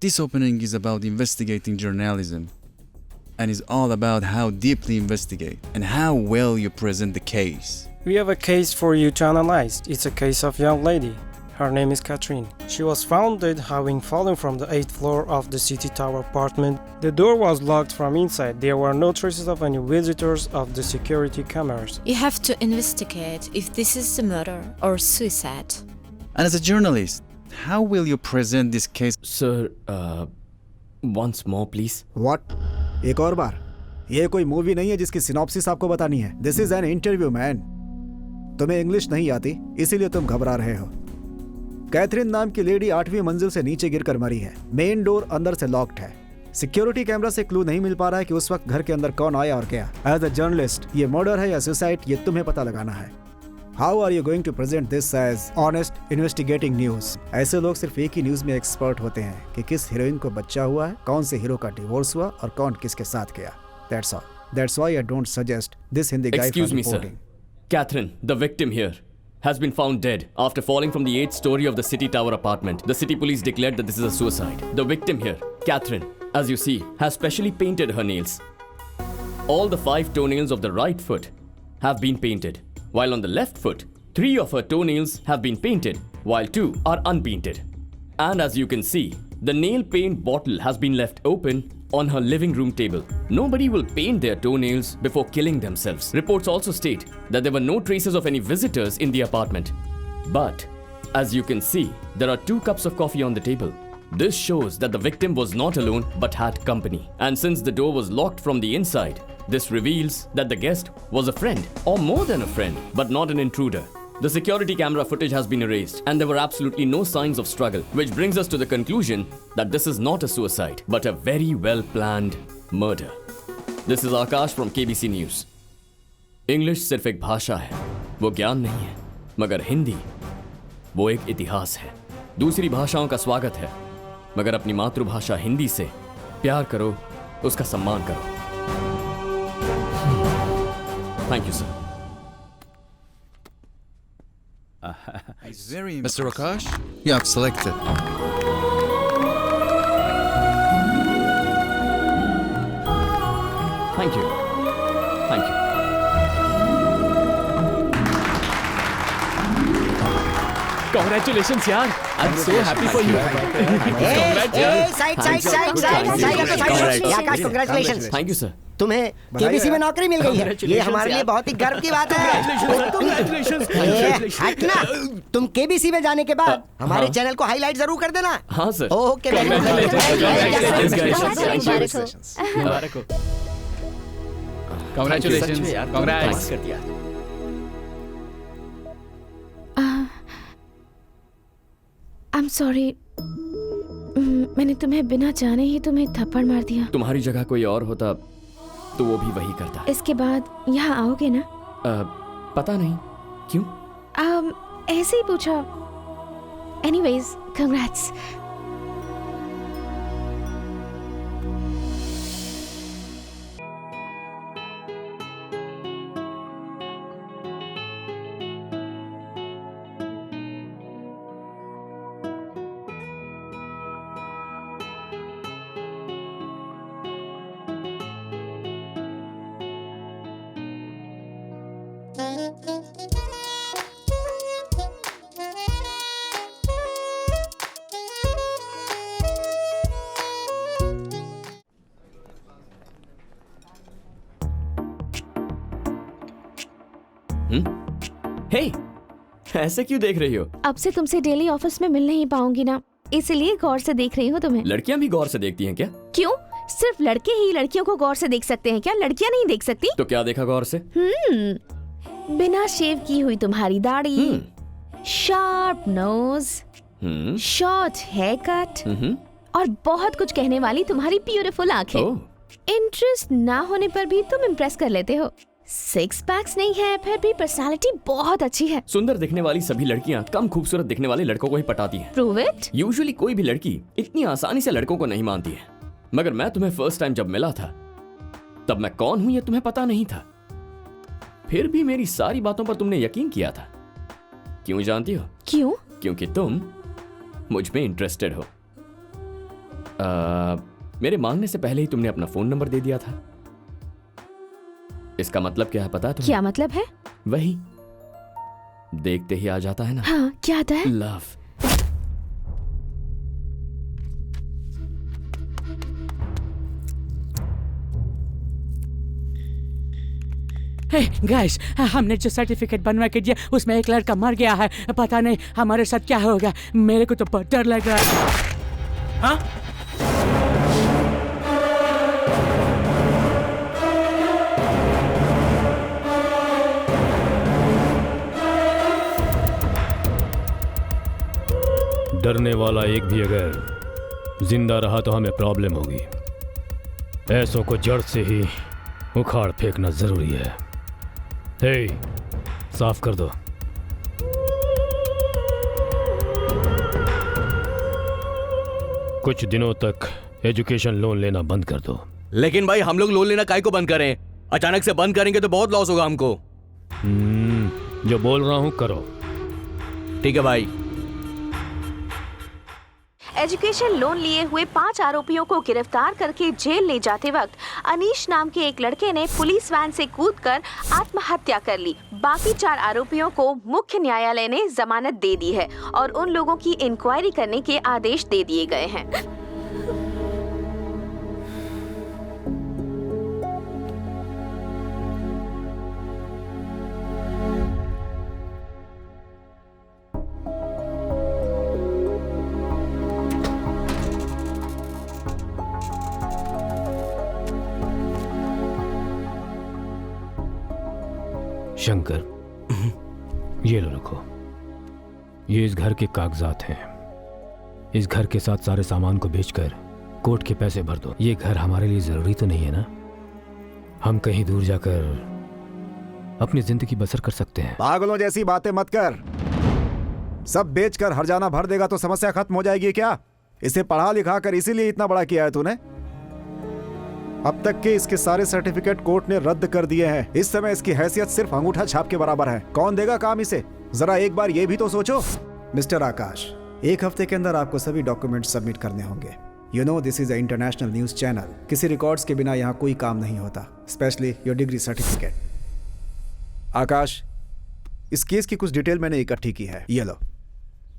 this opening is about investigating journalism and is all about how deeply investigate and how well you present the case. We have a case for you to analyze. It's a case of young lady. Her name is Catherine. She was found dead having fallen from the 8th floor of the City Tower apartment. The door was locked from inside. There were no traces of any visitors of the security cameras. You have to investigate if this is a murder or suicide. And as a journalist, how will you present this case? Sir, once more please. What? एक और बार? ये कोई movie नहीं है जिसकी synopsis आपको बतानी है। This is an interview, man. तुम्हें इंग्लिश नहीं आती, इसीलिए तुम घबरा रहे हो। कैथरीन नाम की लेडी 8वीं मंजिल से नीचे गिरकर मरी है। मेन डोर अंदर से लॉक्ड है। सिक्योरिटी कैमरा से क्लू नहीं मिल पा रहा है कि उस वक्त घर के अंदर कौन आया और क्या। एज अ जर्नलिस्ट, ये मर्डर है या सुसाइड, ये तुम्हें पता लगाना है। How are you going to present this as honest investigating news? ऐसे लोग सिर्फ एक ही न्यूज में एक्सपर्ट होते हैं कि किस हीरोइन को बच्चा हुआ है, कौन से हीरो का डिवोर्स हुआ और कौन किसके साथ गया। That's all. That's why I don't suggest this Hindi guy. Excuse me, sir. Catherine, the victim here, has been found dead after falling from the 8th story of the City Tower apartment. The city police declared that this is a suicide. The victim here, Catherine, as you see, has specially painted her nails. All the 5 toenails of the right foot have been painted, while on the left foot, 3 of her toenails have been painted, while 2 are unpainted. And as you can see, the nail paint bottle has been left open on her living room table. Nobody will paint their toenails before killing themselves. Reports also state that there were no traces of any visitors in the apartment. But, as you can see, there are 2 cups of coffee on the table. This shows that the victim was not alone but had company. And since the door was locked from the inside, this reveals that the guest was a friend, or more than a friend, but not an intruder. The security camera footage has been erased and there were absolutely no signs of struggle, which brings us to the conclusion that this is not a suicide, but a very well-planned murder. This is Akash from KBC News. English सिर्फ एक भाषा है, वो ज्ञान नहीं है, मगर हिंदी वो एक इतिहास है। दूसरी भाषाओं का स्वागत है, मगर अपनी मातृभाषा हिंदी से प्यार करो, उसका सम्मान करो। Thank you, sir. Mr. Akash, you have selected. Thank you. Thank you. Congratulations, yaar. I'm so happy for you. Congratulations. Thank you, sir. तुम्हें केबीसी में नौकरी मिल गई है, ये हमारे लिए बहुत ही गर्व की बात है। हटना, तुम केबीसी में जाने के बाद हमारे चैनल को हाईलाइट जरूर कर देना। हाँ sir. Okay. Congrats. I'm sorry. मैंने तुम्हें बिना जाने ही तुम्हें थप्पड़ मार दिया। तुम्हारी जगह कोई और होता तो वो भी वही करता। इसके बाद यहाँ आओगे ना? पता नहीं क्यों। ऐसे ही पूछा। Anyways, congrats. हे, ऐसे क्यों देख रही हो? अब से तुमसे डेली ऑफिस में मिल नहीं पाऊंगी ना, इसलिए गौर से देख रही हूँ तुम्हें। लड़कियाँ भी गौर से देखती हैं क्या? क्यों? सिर्फ लड़के ही लड़कियों को गौर से देख सकते हैं क्या? लड़कियाँ नहीं देख सकती? तो क्या देखा गौर से? बिना शेव की हुई तुम्हारी दाढ़ी, sharp nose, short hair cut और बहुत कुछ कहने वाली तुम्हारी ब्यूटीफुल आंखें। इंटरेस्ट ना होने पर भी तुम इम्प्रेस कर लेते हो। 6 पैक्स नहीं है, फिर भी पर्सनालिटी बहुत अच्छी है। सुंदर दिखने वाली सभी लड़कियां कम खूबसूरत दिखने वाले लड़कों को ही पटाती हैं। Prove it? यूजुअली कोई भी लड़की इतनी आसानी से लड़कों को नहीं मानती है, मगर मैं तुम्हें फर्स्ट टाइम जब मिला था तब मैं कौन हूं ये तुम्हें पता नहीं था। फिर भी मेरी सारी बातों पर तुमने यकीन किया था। क्यों जानती हो? क्यों? क्योंकि तुम मुझ में इंटरेस्टेड हो। मेरे मांगने से पहले ही तुमने अपना फोन नंबर दे दिया था। इसका मतलब क्या है पता है तुम्हें? क्या मतलब है? वही देखते ही आ जाता है ना। हाँ, क्या आता है? लव। गाइस, हमने जो सर्टिफिकेट बनवा के दिया उसमें एक लड़का मर गया है। पता नहीं हमारे साथ क्या होगा। मेरे को तो बहुत डर लग रहा है। हाँ? डरने वाला एक भी अगर जिंदा रहा तो हमें प्रॉब्लम होगी। ऐसों को जड़ से ही उखाड़ फेंकना जरूरी है। हे, साफ कर दो। कुछ दिनों तक एजुकेशन लोन लेना बंद कर दो। लेकिन भाई हम लोग लोन लेना काहे को बंद करें? अचानक से बंद करेंगे तो बहुत लॉस होगा हमको। जो बोल रहा हूं करो। ठीक है भाई। एजुकेशन लोन लिए हुए 5 आरोपियों को गिरफ्तार करके जेल ले जाते वक्त अनीश नाम के एक लड़के ने पुलिस वैन से कूदकर आत्महत्या कर ली। बाकी 4 आरोपियों को मुख्य न्यायालय ने जमानत दे दी है और उन लोगों की इंक्वायरी करने के आदेश दे दिए गए हैं। शंकर, ये लो रखो। ये इस घर के कागजात हैं। इस घर के साथ सारे सामान को बेचकर कोर्ट के पैसे भर दो। ये घर हमारे लिए जरूरी तो नहीं है ना? हम कहीं दूर जाकर अपनी जिंदगी बसर कर सकते हैं। पागलों जैसी बातें मत कर। सब बेचकर हर्जाना भर देगा तो समस्या खत्म हो जाएगी क्या? इसे पढ़ा लिखा कर इसीलिए इतना बड़ा किया है तूने? अब तक के इसके सारे सर्टिफिकेट कोर्ट ने रद्द कर दिए हैं। इस समय इसकी हैसियत सिर्फ अंगूठा छाप के बराबर है। कौन देगा काम इसे? जरा एक बार ये भी तो सोचो। मिस्टर आकाश, 1 हफ्ते के अंदर आपको सभी डॉक्यूमेंट सबमिट करने होंगे। You know this is a international news channel. किसी रिकॉर्ड्स के बिना यहाँ कोई काम नहीं होता, स्पेशली योर डिग्री सर्टिफिकेट। आकाश, इस केस की कुछ डिटेल मैंने इकट्ठी की है, ये लो।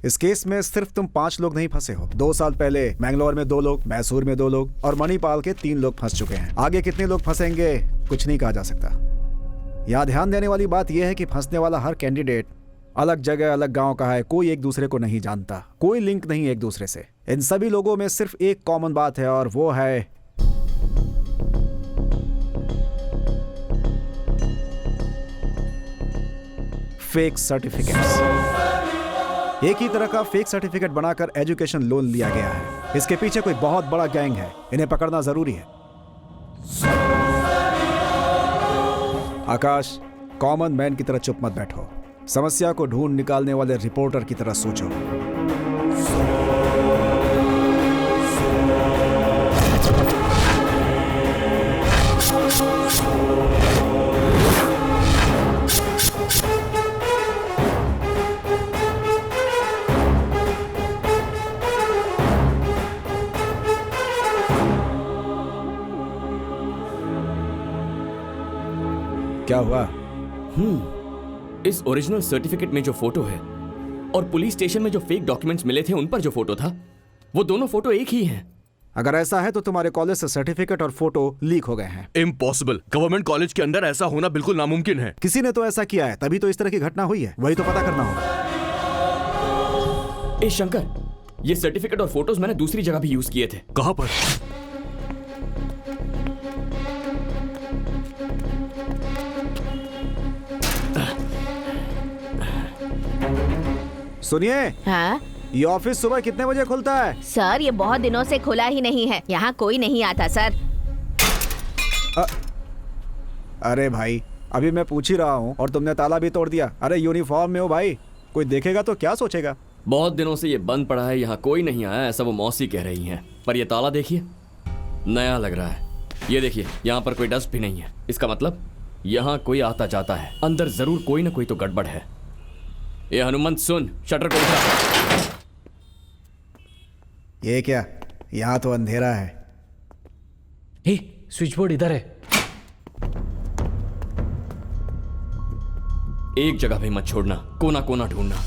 इस केस में सिर्फ तुम 5 लोग नहीं फंसे हो। 2 साल पहले मैंगलोर में 2 लोग, मैसूर में 2 लोग और मणिपाल के 3 लोग फंस चुके हैं। आगे कितने लोग फंसेंगे कुछ नहीं कहा जा सकता। यहाँ ध्यान देने वाली बात यह है कि फंसने वाला हर कैंडिडेट अलग जगह अलग गांव का है, कोई एक दूसरे को नहीं जानता, कोई लिंक नहीं एक दूसरे से। इन सभी लोगों में सिर्फ एक कॉमन बात है और वो है फेक सर्टिफिकेट्स। एक ही तरह का फेक सर्टिफिकेट बनाकर एजुकेशन लोन लिया गया है। इसके पीछे कोई बहुत बड़ा गैंग है, इन्हें पकड़ना जरूरी है। आकाश, कॉमन मैन की तरह चुप मत बैठो, समस्या को ढूंढ निकालने वाले रिपोर्टर की तरह सोचो। क्या हुआ? इस ओरिजिनल सर्टिफिकेट में जो फोटो है और पुलिस स्टेशन में जो फेक डॉक्यूमेंट्स मिले थे उन पर जो फोटो था, वो दोनों फोटो एक ही हैं। अगर ऐसा है तो तुम्हारे कॉलेज से सर्टिफिकेट और फोटो लीक हो गए हैं। इम्पॉसिबल। गवर्नमेंट कॉलेज के अंदर ऐसा होना बिल्कुल नामुमकिन है। किसी ने तो ऐसा किया है, तभी तो इस तरह की घटना हुई है। वही तो पता करना होगा। ए शंकर, ये सर्टिफिकेट और फोटोज मैंने दूसरी जगह भी यूज किए थे। कहां पर? सुनिए। हाँ? ये ऑफिस सुबह कितने बजे खुलता है? सर, ये बहुत दिनों से खुला ही नहीं है। यहाँ कोई नहीं आता सर। अरे भाई, अभी मैं पूछ ही रहा हूँ और तुमने ताला भी तोड़ दिया। अरे यूनिफॉर्म में हो भाई, कोई देखेगा तो क्या सोचेगा? बहुत दिनों से ये बंद पड़ा है, यहाँ कोई नहीं आया, ऐसा वो मौसी कह रही हैं। पर ये ताला देखिए, नया लग रहा है। ये देखिए, यहाँ पर कोई डस्ट भी नहीं है। इसका मतलब यहाँ कोई आता जाता है। अंदर जरूर कोई ना कोई तो गड़बड़ है। ये हनुमंत सुन, शटर को उठा। ये क्या? यहाँ तो अंधेरा है। हे, स्विच बोर्ड इधर है। एक जगह भी मत छोड़ना, कोना कोना ढूंढना।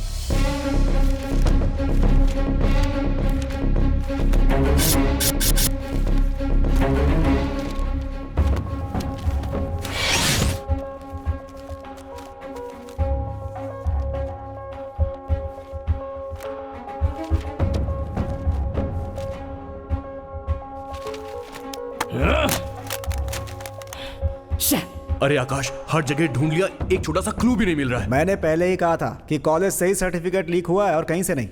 अरे आकाश, हर जगह ढूंढ लिया, एक छोटा सा क्लू भी नहीं मिल रहा है। मैंने पहले ही कहा था कि कॉलेज से ही सर्टिफिकेट लीक हुआ है और कहीं से नहीं।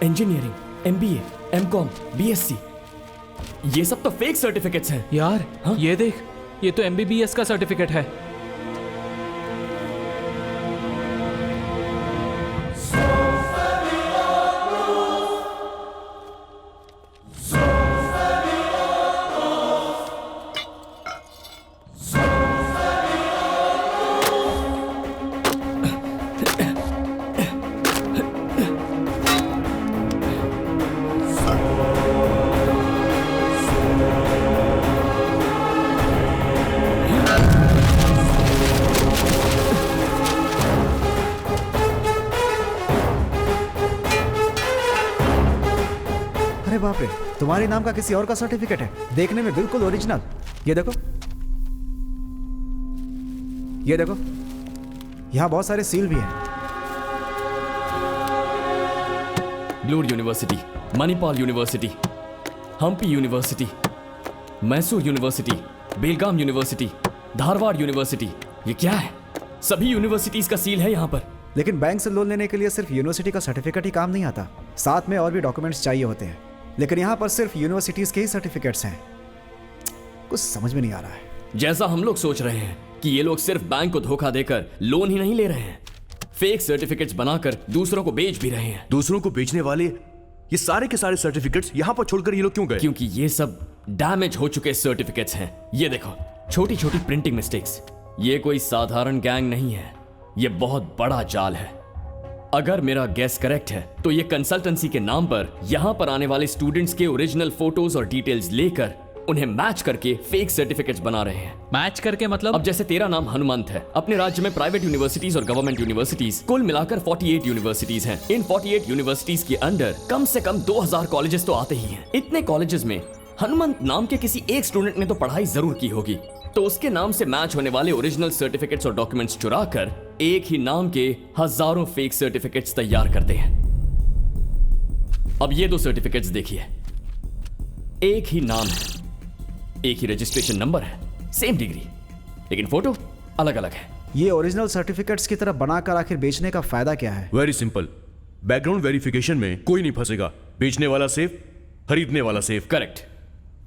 इंजीनियरिंग, MBA, MCOM, BSc, ये सब तो फेक सर्टिफिकेट्स हैं। यार, हाँ? ये देख, ये तो MBBS का सर्टिफिकेट है। अरे बाप रे, तुम्हारे नाम का किसी और का सर्टिफिकेट है, देखने में बिल्कुल ओरिजिनल। ये देखो, ये देखो, यहाँ बहुत सारे सील भी हैं। ब्लूर university, Manipal university, Hampi university, Mysore university, Belgaum university, Dharwad university. ये क्या है? सभी यूनिवर्सिटीज का सील है यहाँ पर। लेकिन बैंक से लोन लेने के लिए सिर्फ यूनिवर्सिटी का सर्टिफिकेट ही काम नहीं आता, साथ में और भी डॉक्यूमेंट्स चाहिए होते हैं। लेकिन यहाँ पर सिर्फ यूनिवर्सिटीज के ही सर्टिफिकेट्स हैं। कुछ समझ में नहीं आ रहा है। जैसा हम लोग सोच रहे हैं कि ये लोग सिर्फ बैंक को धोखा देकर लोन ही नहीं ले रहे हैं, फेक सर्टिफिकेट्स बनाकर दूसरों को बेच भी रहे हैं। दूसरों को बेचने वाले ये सारे के सारे सर्टिफिकेट्स यहाँ पर छोड़कर ये लोग क्यों गए? क्योंकि ये सब डैमेज हो चुके सर्टिफिकेट्स हैं। ये देखो, छोटी छोटी प्रिंटिंग मिस्टेक्स। ये कोई साधारण गैंग नहीं है, ये बहुत बड़ा जाल है। अगर मेरा गेस करेक्ट है तो ये कंसल्टेंसी के नाम पर यहाँ पर आने वाले स्टूडेंट्स के ओरिजिनल फोटोज और डिटेल्स लेकर उन्हें मैच करके फेक सर्टिफिकेट्स बना रहे हैं। मैच करके मतलब? अब जैसे तेरा नाम हनुमंत है, अपने राज्य में प्राइवेट यूनिवर्सिटीज और गवर्नमेंट यूनिवर्सिटीज कुल मिलाकर 48 यूनिवर्सिटीज हैं। इन 48 यूनिवर्सिटीज के अंडर कम से कम 2000 कॉलेजेस तो आते ही हैं। इतने कॉलेजेस में हनुमंत नाम के किसी एक स्टूडेंट ने तो पढ़ाई जरूर की होगी, तो उसके नाम से मैच होने वाले ओरिजिनल सर्टिफिकेट्स और डॉक्यूमेंट्स चुरा कर एक ही नाम के हजारों फेक सर्टिफिकेट्स तैयार करते हैं। अब ये दो सर्टिफिकेट्स देखिए, एक ही नाम है, एक ही रजिस्ट्रेशन नंबर है, सेम डिग्री, लेकिन फोटो अलग अलग है। ये ओरिजिनल सर्टिफिकेट्स की तरह बनाकर आखिर बेचने का फायदा क्या है? वेरी सिंपल, बैकग्राउंड वेरिफिकेशन में कोई नहीं फंसेगा। बेचने वाला सेफ, खरीदने वाला सेफ। करेक्ट।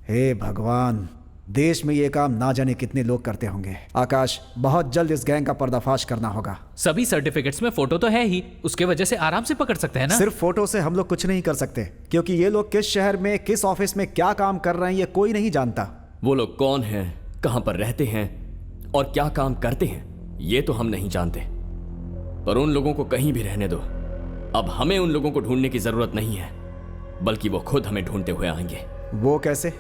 हे भगवान, देश में ये काम ना जाने कितने लोग करते होंगे। आकाश, बहुत जल्द इस गैंग का पर्दाफाश करना होगा। सभी सर्टिफिकेट्स में फोटो तो है ही, उसके वजह से आराम से पकड़ सकते हैं ना। सिर्फ फोटो से हम लोग कुछ नहीं कर सकते, क्योंकि ये लोग किस शहर में किस ऑफिस में क्या काम कर रहे हैं ये कोई नहीं जानता। वो लोग कौन हैं, कहां पर रहते हैं और क्या काम करते हैं ये तो हम नहीं जानते, पर उन लोगों को कहीं भी रहने दो। अब हमें उन लोगों को ढूंढने की जरूरत नहीं है, बल्कि वो खुद हमें ढूंढते हुए आएंगे। वो कैसे?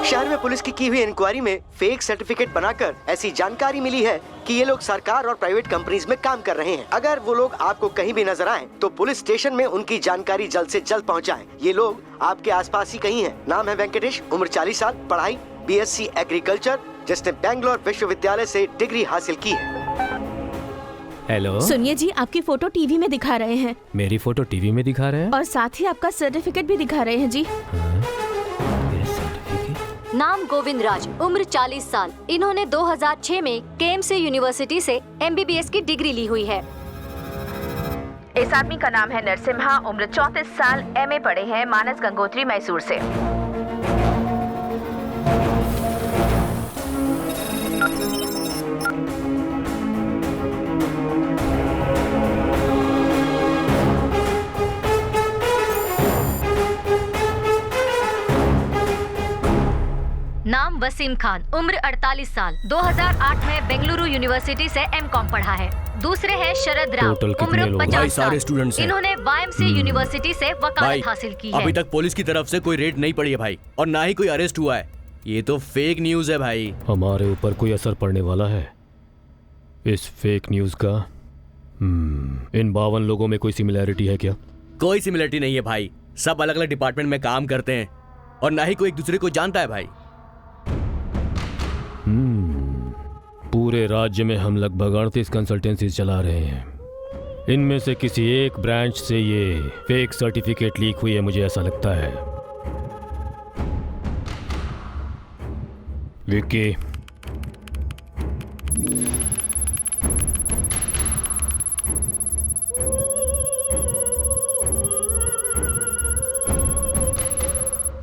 शहर में पुलिस की हुई इंक्वायरी में फेक सर्टिफिकेट बनाकर ऐसी जानकारी मिली है कि ये लोग सरकार और प्राइवेट कंपनीज में काम कर रहे हैं। अगर वो लोग आपको कहीं भी नजर आए तो पुलिस स्टेशन में उनकी जानकारी जल्द से जल्द पहुंचाएं। ये लोग आपके आसपास ही कहीं हैं। नाम है वेंकटेश, उम्र 40 साल, पढ़ाई BSc एग्रीकल्चर, जिसने बेंगलोर विश्वविद्यालय से डिग्री हासिल की है। हेलो, सुनिए जी, आपकी फोटो टीवी में दिखा रहे हैं। मेरी फोटो टीवी में दिखा रहे हैं और साथ ही आपका सर्टिफिकेट भी दिखा रहे हैं जी। नाम गोविंद राज, उम्र 40 साल। इन्होंने 2006 में KMC यूनिवर्सिटी से MBBS की डिग्री ली हुई है। इस आदमी का नाम है नरसिम्हा, उम्र 34 साल, MA पढ़े हैं, मानस गंगोत्री, मैसूर से। नाम वसीम खान, उम्र 48 साल, 2008 में बेंगलुरु यूनिवर्सिटी से M.Com पढ़ा है। दूसरे हैं शरद राव, उम्र 50 साल। इन्होंने YMC यूनिवर्सिटी से वकालत हासिल की है। अभी तक पुलिस की तरफ से कोई रेड नहीं पड़ी है भाई, और ना ही कोई अरेस्ट हुआ है। ये तो फेक न्यूज है भाई। हमारे ऊपर कोई असर पड़ने वाला है इस फेक न्यूज का? इन 52 लोगों में कोई सिमिलैरिटी है क्या? कोई सिमिलरिटी नहीं है भाई, सब अलग अलग डिपार्टमेंट में काम करते हैं और ना ही कोई एक दूसरे को जानता है भाई। पूरे राज्य में हम लगभग 38 कंसल्टेंसीज चला रहे हैं। इनमें से किसी एक ब्रांच से ये फेक सर्टिफिकेट लीक हुई है, मुझे ऐसा लगता है। विक्की,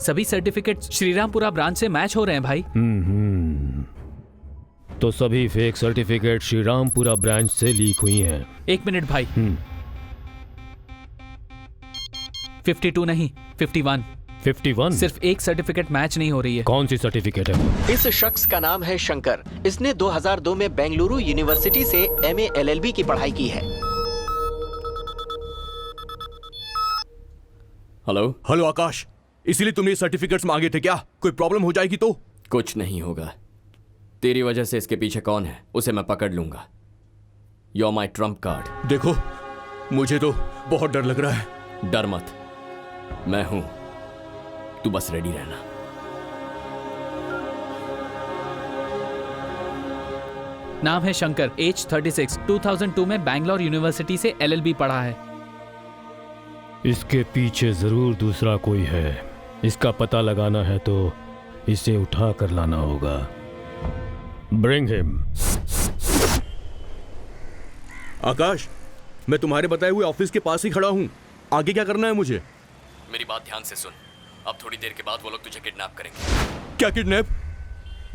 सभी सर्टिफिकेट्स श्रीरामपुरा ब्रांच से मैच हो रहे हैं भाई। तो सभी फेक सर्टिफिकेट श्रीरामपुरा ब्रांच से लीक हुई हैं। 1 मिनट भाई। 52 नहीं, 51। 51? सिर्फ एक सर्टिफिकेट मैच नहीं हो रही है। कौन सी सर्टिफिकेट है? इस शख्स का नाम है शंकर। इसने 2002 में बेंगलुरु यूनिवर्सिटी से MA LLB की पढ़ाई की है। हेलो आकाश, इसीलिए तुम ये सर्टिफिकेट्स मांगे थे क्या? कोई प्रॉब्लम हो जाएगी तो? कुछ नहीं होगा। तेरी वजह से इसके पीछे कौन है उसे मैं पकड़ लूंगा। You're my trump card। देखो, मुझे तो बहुत डर लग रहा है। डर मत, मैं हूं, तू बस रेडी रहना। नाम है शंकर, एज 36, 2002 में बैंगलोर यूनिवर्सिटी से LLB पढ़ा है। इसके पीछे जरूर दूसरा कोई है। इसका पता लगाना है तो इसे उठा कर लाना होगा। Bring him। आकाश, मैं तुम्हारे बताए हुए ऑफिस के पास ही खड़ा हूँ। आगे क्या करना है मुझे? मेरी बात ध्यान से सुन। अब थोड़ी देर के बाद वो लोग तुझे किडनैप करेंगे। क्या किडनैप?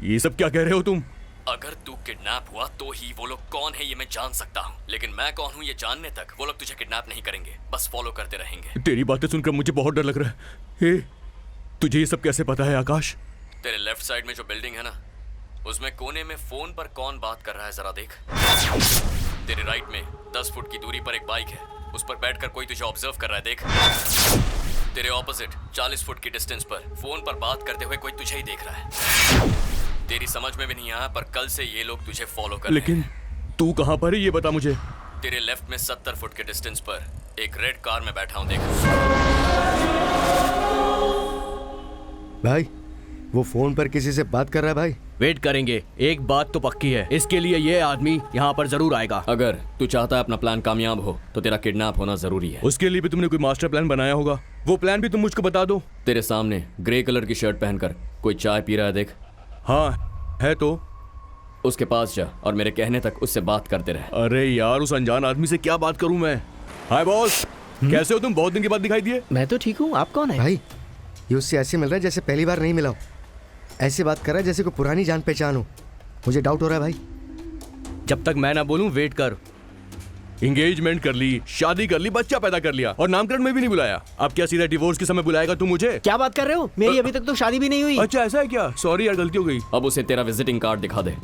ये सब क्या कह रहे हो तुम? अगर तू किडनैप हुआ तो ही वो लोग कौन है ये मैं जान सकता हूँ, लेकिन मैं कौन हूँ ये जानने तक वो लोग तुझे किडनैप नहीं करेंगे, बस फॉलो करते रहेंगे। तेरी बातें सुनकर मुझे बहुत डर लग रहा है। तुझे ये सब कैसे पता है आकाश? तेरे लेफ्ट साइड में जो बिल्डिंग है ना, उसमें कोने में फोन पर कौन बात कर रहा है जरा देख। तेरे राइट में 10 फुट की दूरी पर एक बाइक है, उस पर बैठकर कोई तुझे ऑब्जर्व कर रहा है, देख। तेरे ऑपोजिट 40 फुट की डिस्टेंस पर फोन पर बात करते हुए कोई तुझे ही देख रहा है। तेरी समझ में भी नहीं आया, पर कल से ये लोग तुझे फॉलो कर रहे हैं। लेकिन तू कहाँ पर है ये बता मुझे। तेरे लेफ्ट में 70 फुट के डिस्टेंस पर एक रेड कार में बैठा हूँ, देख। भाई वो फोन पर किसी से बात कर रहा है भाई। वेट करेंगे, एक बात तो पक्की है, इसके लिए ये आदमी यहाँ पर जरूर आएगा। अगर तू चाहता है अपना प्लान कामयाब हो तो तेरा किडनैप होना जरूरी है। उसके लिए भी तुमने कोई मास्टर प्लान बनाया होगा, वो प्लान भी तुम मुझको बता दो। तेरे सामने ग्रे कलर की शर्ट पहनकर कोई चाय पी रहा है, देख। हाँ है तो। उसके पास जा और मेरे कहने तक उससे बात करते रहे। अरे यार उस अनजान आदमी से क्या बात करूं मैं। हाय बॉस, कैसे हो तुम? बहुत दिन के बाद दिखाई दिए। मैं तो ठीक हूँ, आप कौन है? भाई ये उससे ऐसे मिल रहा है जैसे पहली बार नहीं मिला हो, ऐसे बात कर रहा है जैसे कोई पुरानी जान पहचान हो। मुझे डाउट हो रहा है भाई। जब तक मैं ना बोलूं वेट कर। एंगेजमेंट कर ली, शादी कर ली, बच्चा पैदा कर लिया और नामकरण में भी नहीं बुलाया। अब क्या सीधा डिवोर्स के समय बुलाएगा तू मुझे? क्या बात कर रहे हो? मेरी अभी तक तो शादी भी नहीं हुई। अच्छा ऐसा है क्या? सॉरी यार, गलती हो गई। अब उसे तेरा विजिटिंग कार्ड दिखा दे।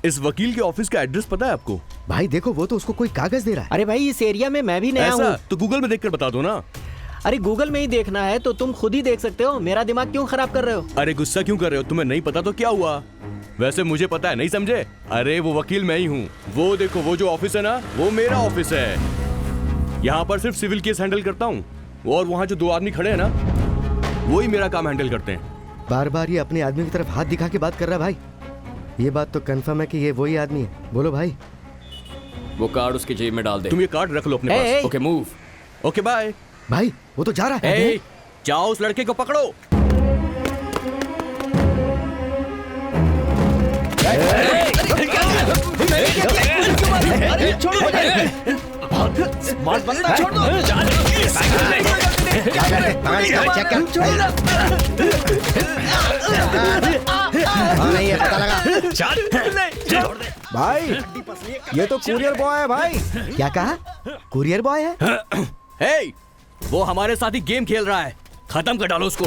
इस वकील के ऑफिस का एड्रेस पता है आपको? भाई देखो वो तो उसको कोई कागज दे रहा है। अरे भाई इस एरिया में मैं भी नया हूँ। तो गूगल में देखकर बता दो ना। अरे गूगल में ही देखना है तो तुम खुद ही देख सकते हो, मेरा दिमाग क्यों खराब कर रहे हो? अरे गुस्सा क्यों कर रहे हो? तुम्हें नहीं पता तो क्या हुआ? वैसे मुझे पता है, नहीं समझे? अरे वो वकील मैं ही हूँ। वो देखो वो जो ऑफिस है ना, वो मेरा ऑफिस है। यहाँ पर सिर्फ सिविल केस हैंडल करता हूँ और वहाँ जो 2 आदमी खड़े हैं ना, वो ही मेरा काम हैंडल करते हैं। बार बार ये अपने आदमी की तरफ हाथ दिखा के बात कर रहा है भाई। ये बात तो कंफर्म है कि ये वही आदमी है। बोलो भाई। वो कार्ड उसकी जेब में डाल दे। तुम ये कार्ड रख लो अपने पास। Okay move. Okay bye. भाई वो तो जा रहा है। जाओ उस लड़के को पकड़ो। स्मार्ट बंदा, छोड़ दो। नहीं पता लगा। भाई ये तो कुरियर बॉय है भाई। क्या कहा? कुरियर बॉय है? हे, वो हमारे साथ ही गेम खेल रहा है, खत्म कर डालो उसको।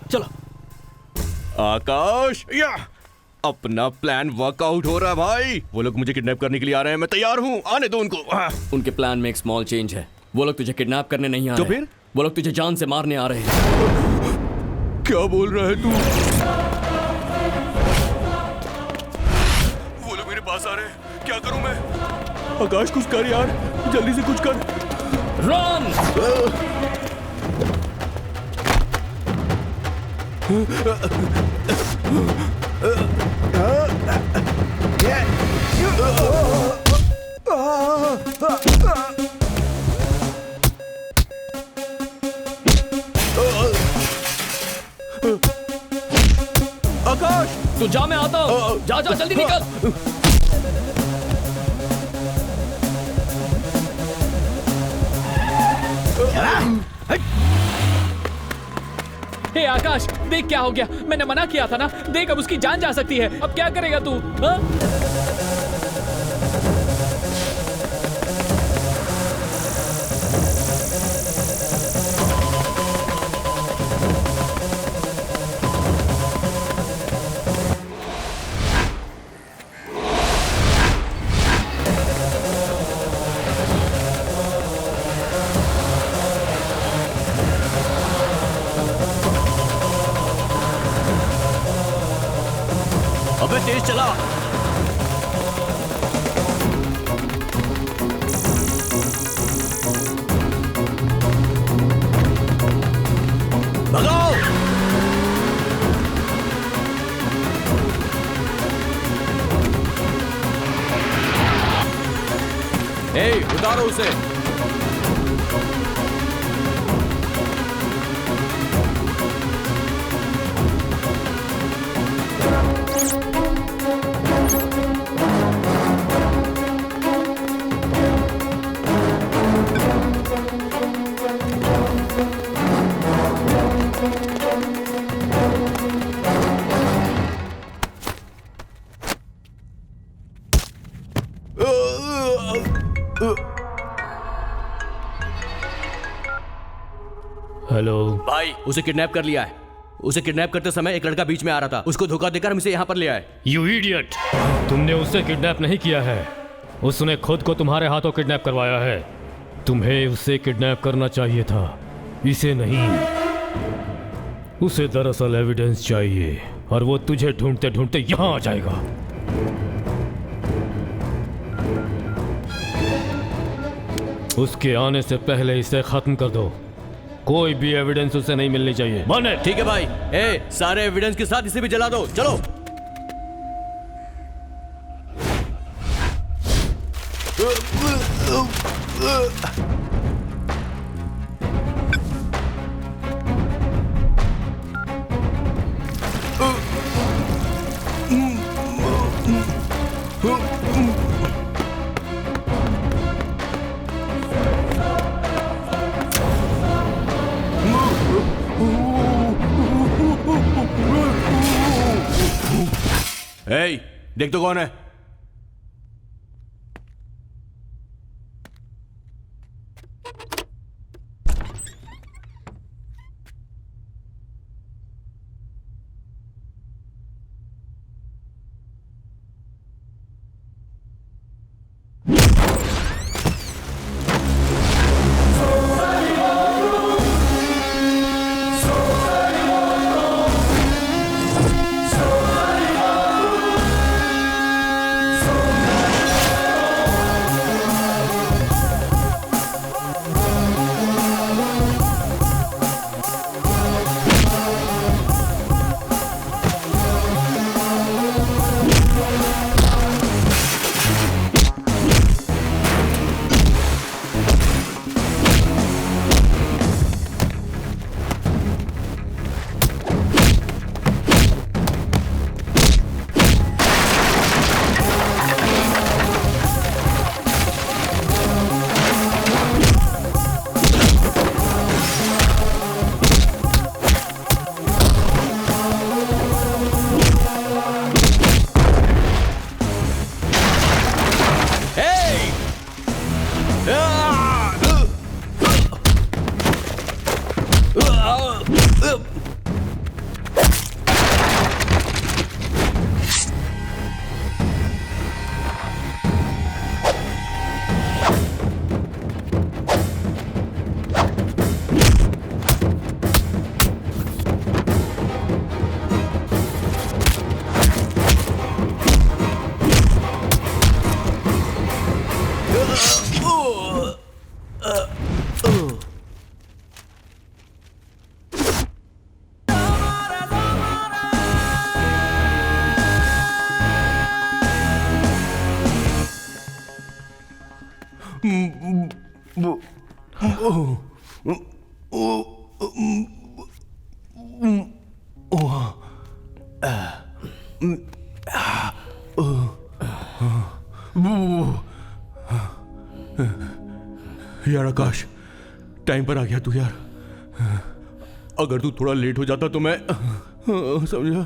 चलो। आकाश, या अपना प्लान वर्कआउट हो रहा है भाई। वो लोग मुझे किडनैप करने के लिए आ रहे हैं, मैं तैयार हूँ, आने दो उनको। उनके प्लान में एक स्मॉल चेंज है। वो लोग तुझे किडनैप करने नहीं आ तो रहे। फिर? वो लोग तुझे जान से मारने आ रहे हैं। क्या बोल रहा है तू? वो लोग मेरे पास आ रहे हैं, क्या करूं मैं? आकाश कुछ कर यार, जल्दी से कुछ कर। रन! आकाश तू जा, मैं आता हूँ। जा जल्दी निकल। हे आकाश, देख क्या हो गया। मैंने मना किया था ना। देख अब उसकी जान जा सकती है। अब क्या करेगा तू? हाँ? अबे तेज चला। भगाओ। उतारो उसे। भाई उसे किडनैप कर लिया है। उसे किडनैप करते समय एक लड़का बीच में आ रहा था, उसको धोखा देकर हम इसे यहाँ पर ले आए। You idiot! तुमने उसे किडनैप नहीं किया है, उसने खुद को तुम्हारे हाथों किडनैप करवाया है। तुम्हें उसे किडनैप करना चाहिए था, इसे नहीं। उसे दरअसल एविडेंस चाहिए और वो तुझे ढूंढते ढूंढते यहाँ आ जाएगा। उसके आने से पहले इसे खत्म कर दो। कोई भी एविडेंस उसे नहीं मिलनी चाहिए। माने? ठीक है भाई। सारे एविडेंस के साथ इसे भी जला दो। चलो। देख तो कौन है? यार आकाश, टाइम पर आ गया तू यार। अगर तू थोड़ा लेट हो जाता तो मैं समझा।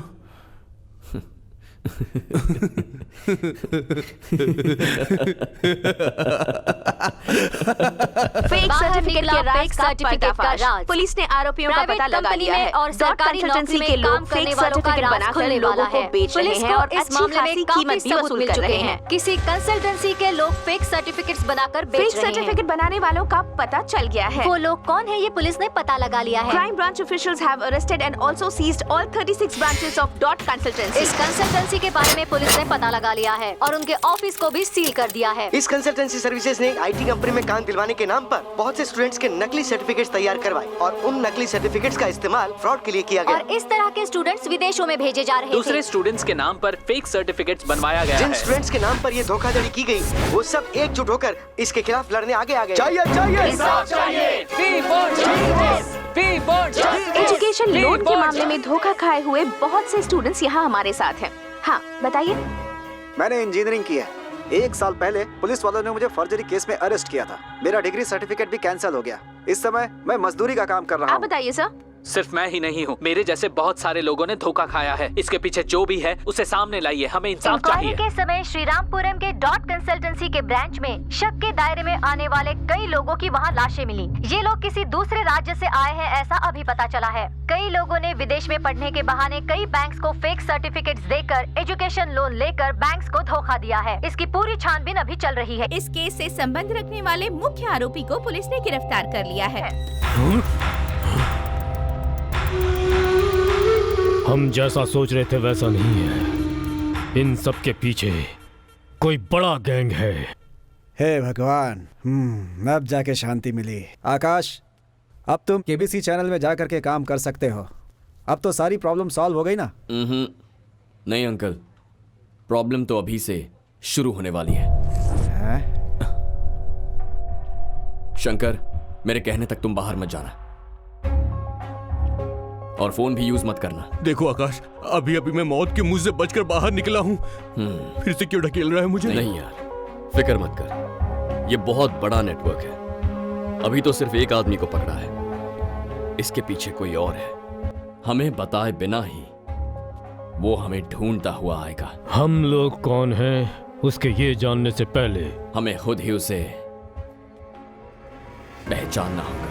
फेक सर्टिफिकेट के राज का राज। पुलिस ने आरोपियों का पता लगा लिया है और सरकारी कंसल्टेंसी के लोग फेक सर्टिफिकेट बनाकर लोगों को बेच रहे हैं और इस मामले में कीमत भी वसूल कर रहे हैं। किसी कंसल्टेंसी के लोग फेक सर्टिफिकेट्स बनाकर बेच रहे हैं। फेक सर्टिफिकेट बनाने वालों का पता चल गया है। वो लोग कौन है ये पुलिस ने पता लगा लिया है। Crime branch officials have arrested and also seized all 36 branches of dot consultancy. इस कंसल्टेंसी के बारे में पुलिस ने पता लगा लिया है और उनके ऑफिस को भी सील कर दिया है। इस कंसल्टेंसी सर्विसेज ने आईटी कंपनी में काम दिलवाने के नाम पर बहुत से स्टूडेंट्स के नकली सर्टिफिकेट्स तैयार करवाए और उन नकली सर्टिफिकेट्स का इस्तेमाल फ्रॉड के लिए किया गया। और इस तरह के स्टूडेंट्स विदेशों में भेजे जा रहे थे। दूसरे स्टूडेंट्स के नाम पर फेक सर्टिफिकेट्स बनवाया गया है। जिन स्टूडेंट्स के नाम पर ये धोखाधड़ी की गई, वो सब एकजुट होकर इसके खिलाफ लड़ने आगे आ गए। एजुकेशन लोन के मामले में धोखा खाए हुए बहुत से स्टूडेंट्स यहाँ हमारे साथ हैं। हाँ बताइए। मैंने इंजीनियरिंग की है। 1 साल पहले पुलिस वालों ने मुझे फर्जरी केस में अरेस्ट किया था। मेरा डिग्री सर्टिफिकेट भी कैंसिल हो गया। इस समय मैं मजदूरी का काम कर रहा हूँ। आप बताइए सर। सिर्फ मैं ही नहीं हूँ, मेरे जैसे बहुत सारे लोगों ने धोखा खाया है। इसके पीछे जो भी है उसे सामने लाइए, हमें इंसाफ चाहिए। के समय श्रीरामपुरम के डॉट कंसल्टेंसी के ब्रांच में शक के दायरे में आने वाले कई लोगों की वहां लाशें मिली। ये लोग किसी दूसरे राज्य से आए हैं ऐसा अभी पता चला है। कई लोगों ने विदेश में पढ़ने के बहाने कई बैंक्स को फेक सर्टिफिकेट्स देकर एजुकेशन लोन लेकर बैंक्स को धोखा दिया है। इसकी पूरी छानबीन अभी चल रही है। इस केस से संबंध रखने वाले मुख्य आरोपी को पुलिस ने गिरफ्तार कर लिया है। हम जैसा सोच रहे थे वैसा नहीं है। इन सब के पीछे कोई बड़ा गैंग है। हे भगवान, अब जाके शांति मिली। आकाश, अब तुम केबीसी चैनल में जा करके काम कर सकते हो। अब तो सारी प्रॉब्लम सॉल्व हो गई ना? नहीं अंकल, प्रॉब्लम तो अभी से शुरू होने वाली है। शंकर, मेरे कहने तक तुम बाहर मत जाना और फोन भी यूज मत करना। देखो आकाश, अभी अभी मैं मौत के मुंह से बचकर बाहर निकला हूँ। फिर से क्यों ढकेल रहा है मुझे? नहीं यार, फिक्र मत कर। ये बहुत बड़ा नेटवर्क है। अभी तो सिर्फ एक आदमी को पकड़ा है, इसके पीछे कोई और है। हमें बताए बिना ही वो हमें ढूंढता हुआ आएगा। हम लोग कौन हैं उसके ये जानने से पहले हमें खुद ही उसे पहचानना होगा।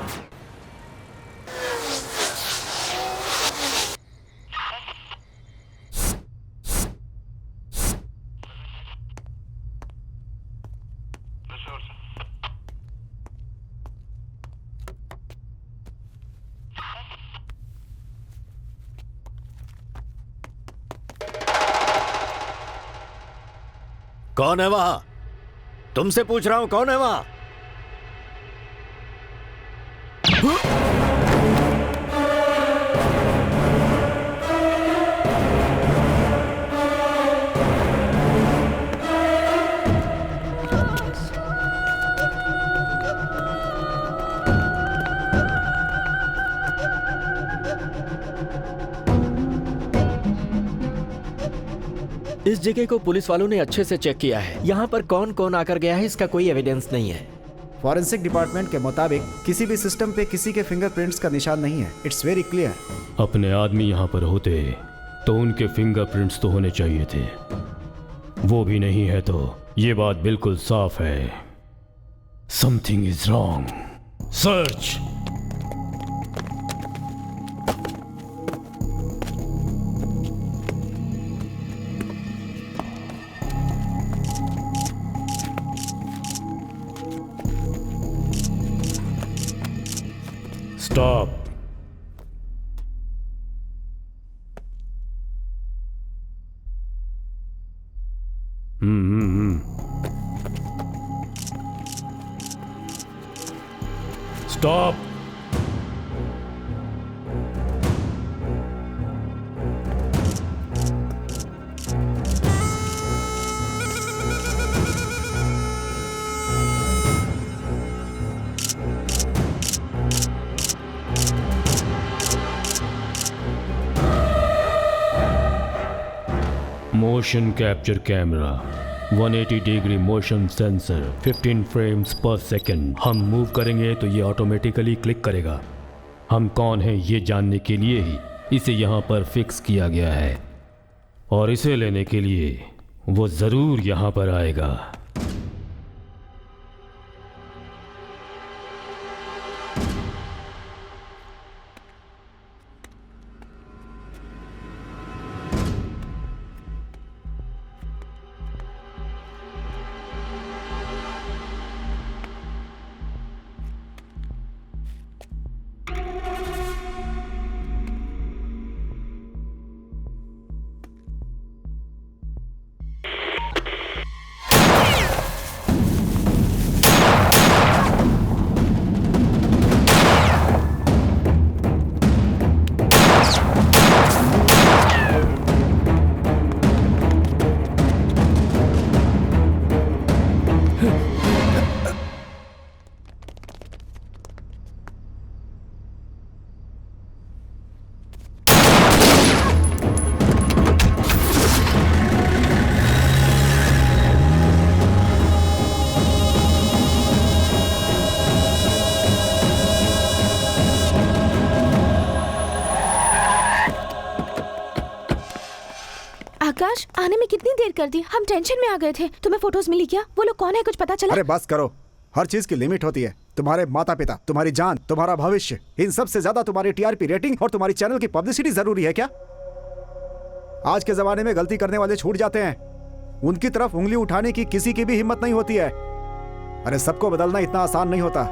कौन है वहां? तुमसे पूछ रहा हूं, कौन है वहां? इस जगह को पुलिस वालों ने अच्छे से चेक किया है। यहाँ पर कौन कौन आकर गया है इसका कोई एविडेंस नहीं है। फॉरेंसिक डिपार्टमेंट के मुताबिक किसी भी सिस्टम पे किसी के फिंगरप्रिंट्स का निशान नहीं है। It's very clear. अपने आदमी यहाँ पर होते तो उनके फिंगरप्रिंट्स तो होने चाहिए थे। वो भी नहीं है तो ये बात बिल्कुल साफ है, something is wrong. Search. Stop. Stop. Motion capture camera, 180 degree motion sensor, 15 frames पर सेकंड। हम मूव करेंगे तो ये ऑटोमेटिकली क्लिक करेगा। हम कौन हैं ये जानने के लिए ही इसे यहाँ पर फिक्स किया गया है और इसे लेने के लिए वो ज़रूर यहाँ पर आएगा। आकाश, आने में कितनी देर कर दी? हम टेंशन में आ गए थे। तुम्हें फोटोज मिली क्या? वो लोग कौन है, कुछ पता चला? अरे बस करो, हर चीज की लिमिट होती है। तुम्हारे माता पिता, तुम्हारी जान, तुम्हारा भविष्य, इन सब से ज्यादा तुम्हारी टीआरपी रेटिंग और तुम्हारी चैनल की पब्लिसिटी जरूरी है क्या? आज के जमाने में गलती करने वाले छूट जाते हैं, उनकी तरफ उंगली उठाने की किसी की भी हिम्मत नहीं होती है। अरे सबको बदलना इतना आसान नहीं होता।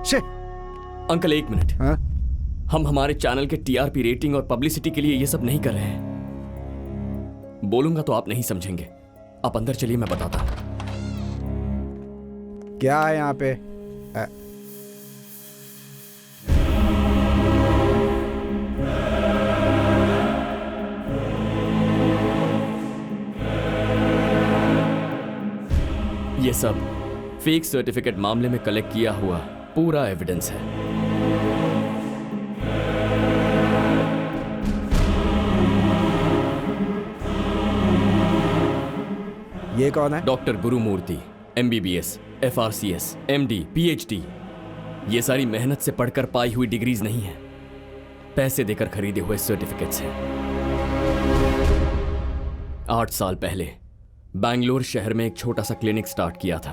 शे अंकल एक मिनट, हम हमारे चैनल के टीआरपी रेटिंग और पब्लिसिटी के लिए ये सब नहीं कर रहे हैं। बोलूंगा तो आप नहीं समझेंगे। आप अंदर चलिए, मैं बताता हूं। क्या है यहाँ पे? ये सब फेक सर्टिफिकेट मामले में कलेक्ट किया हुआ पूरा एविडेंस है। ये कौन है? Doctor Gurumurthy, MBBS, FRCS, MD, PhD। ये सारी मेहनत से पढ़कर पाई हुई डिग्रीज नहीं है, पैसे देकर खरीदे हुए सर्टिफिकेट्स हैं। 8 साल पहले बैंगलोर शहर में एक छोटा सा क्लिनिक स्टार्ट किया था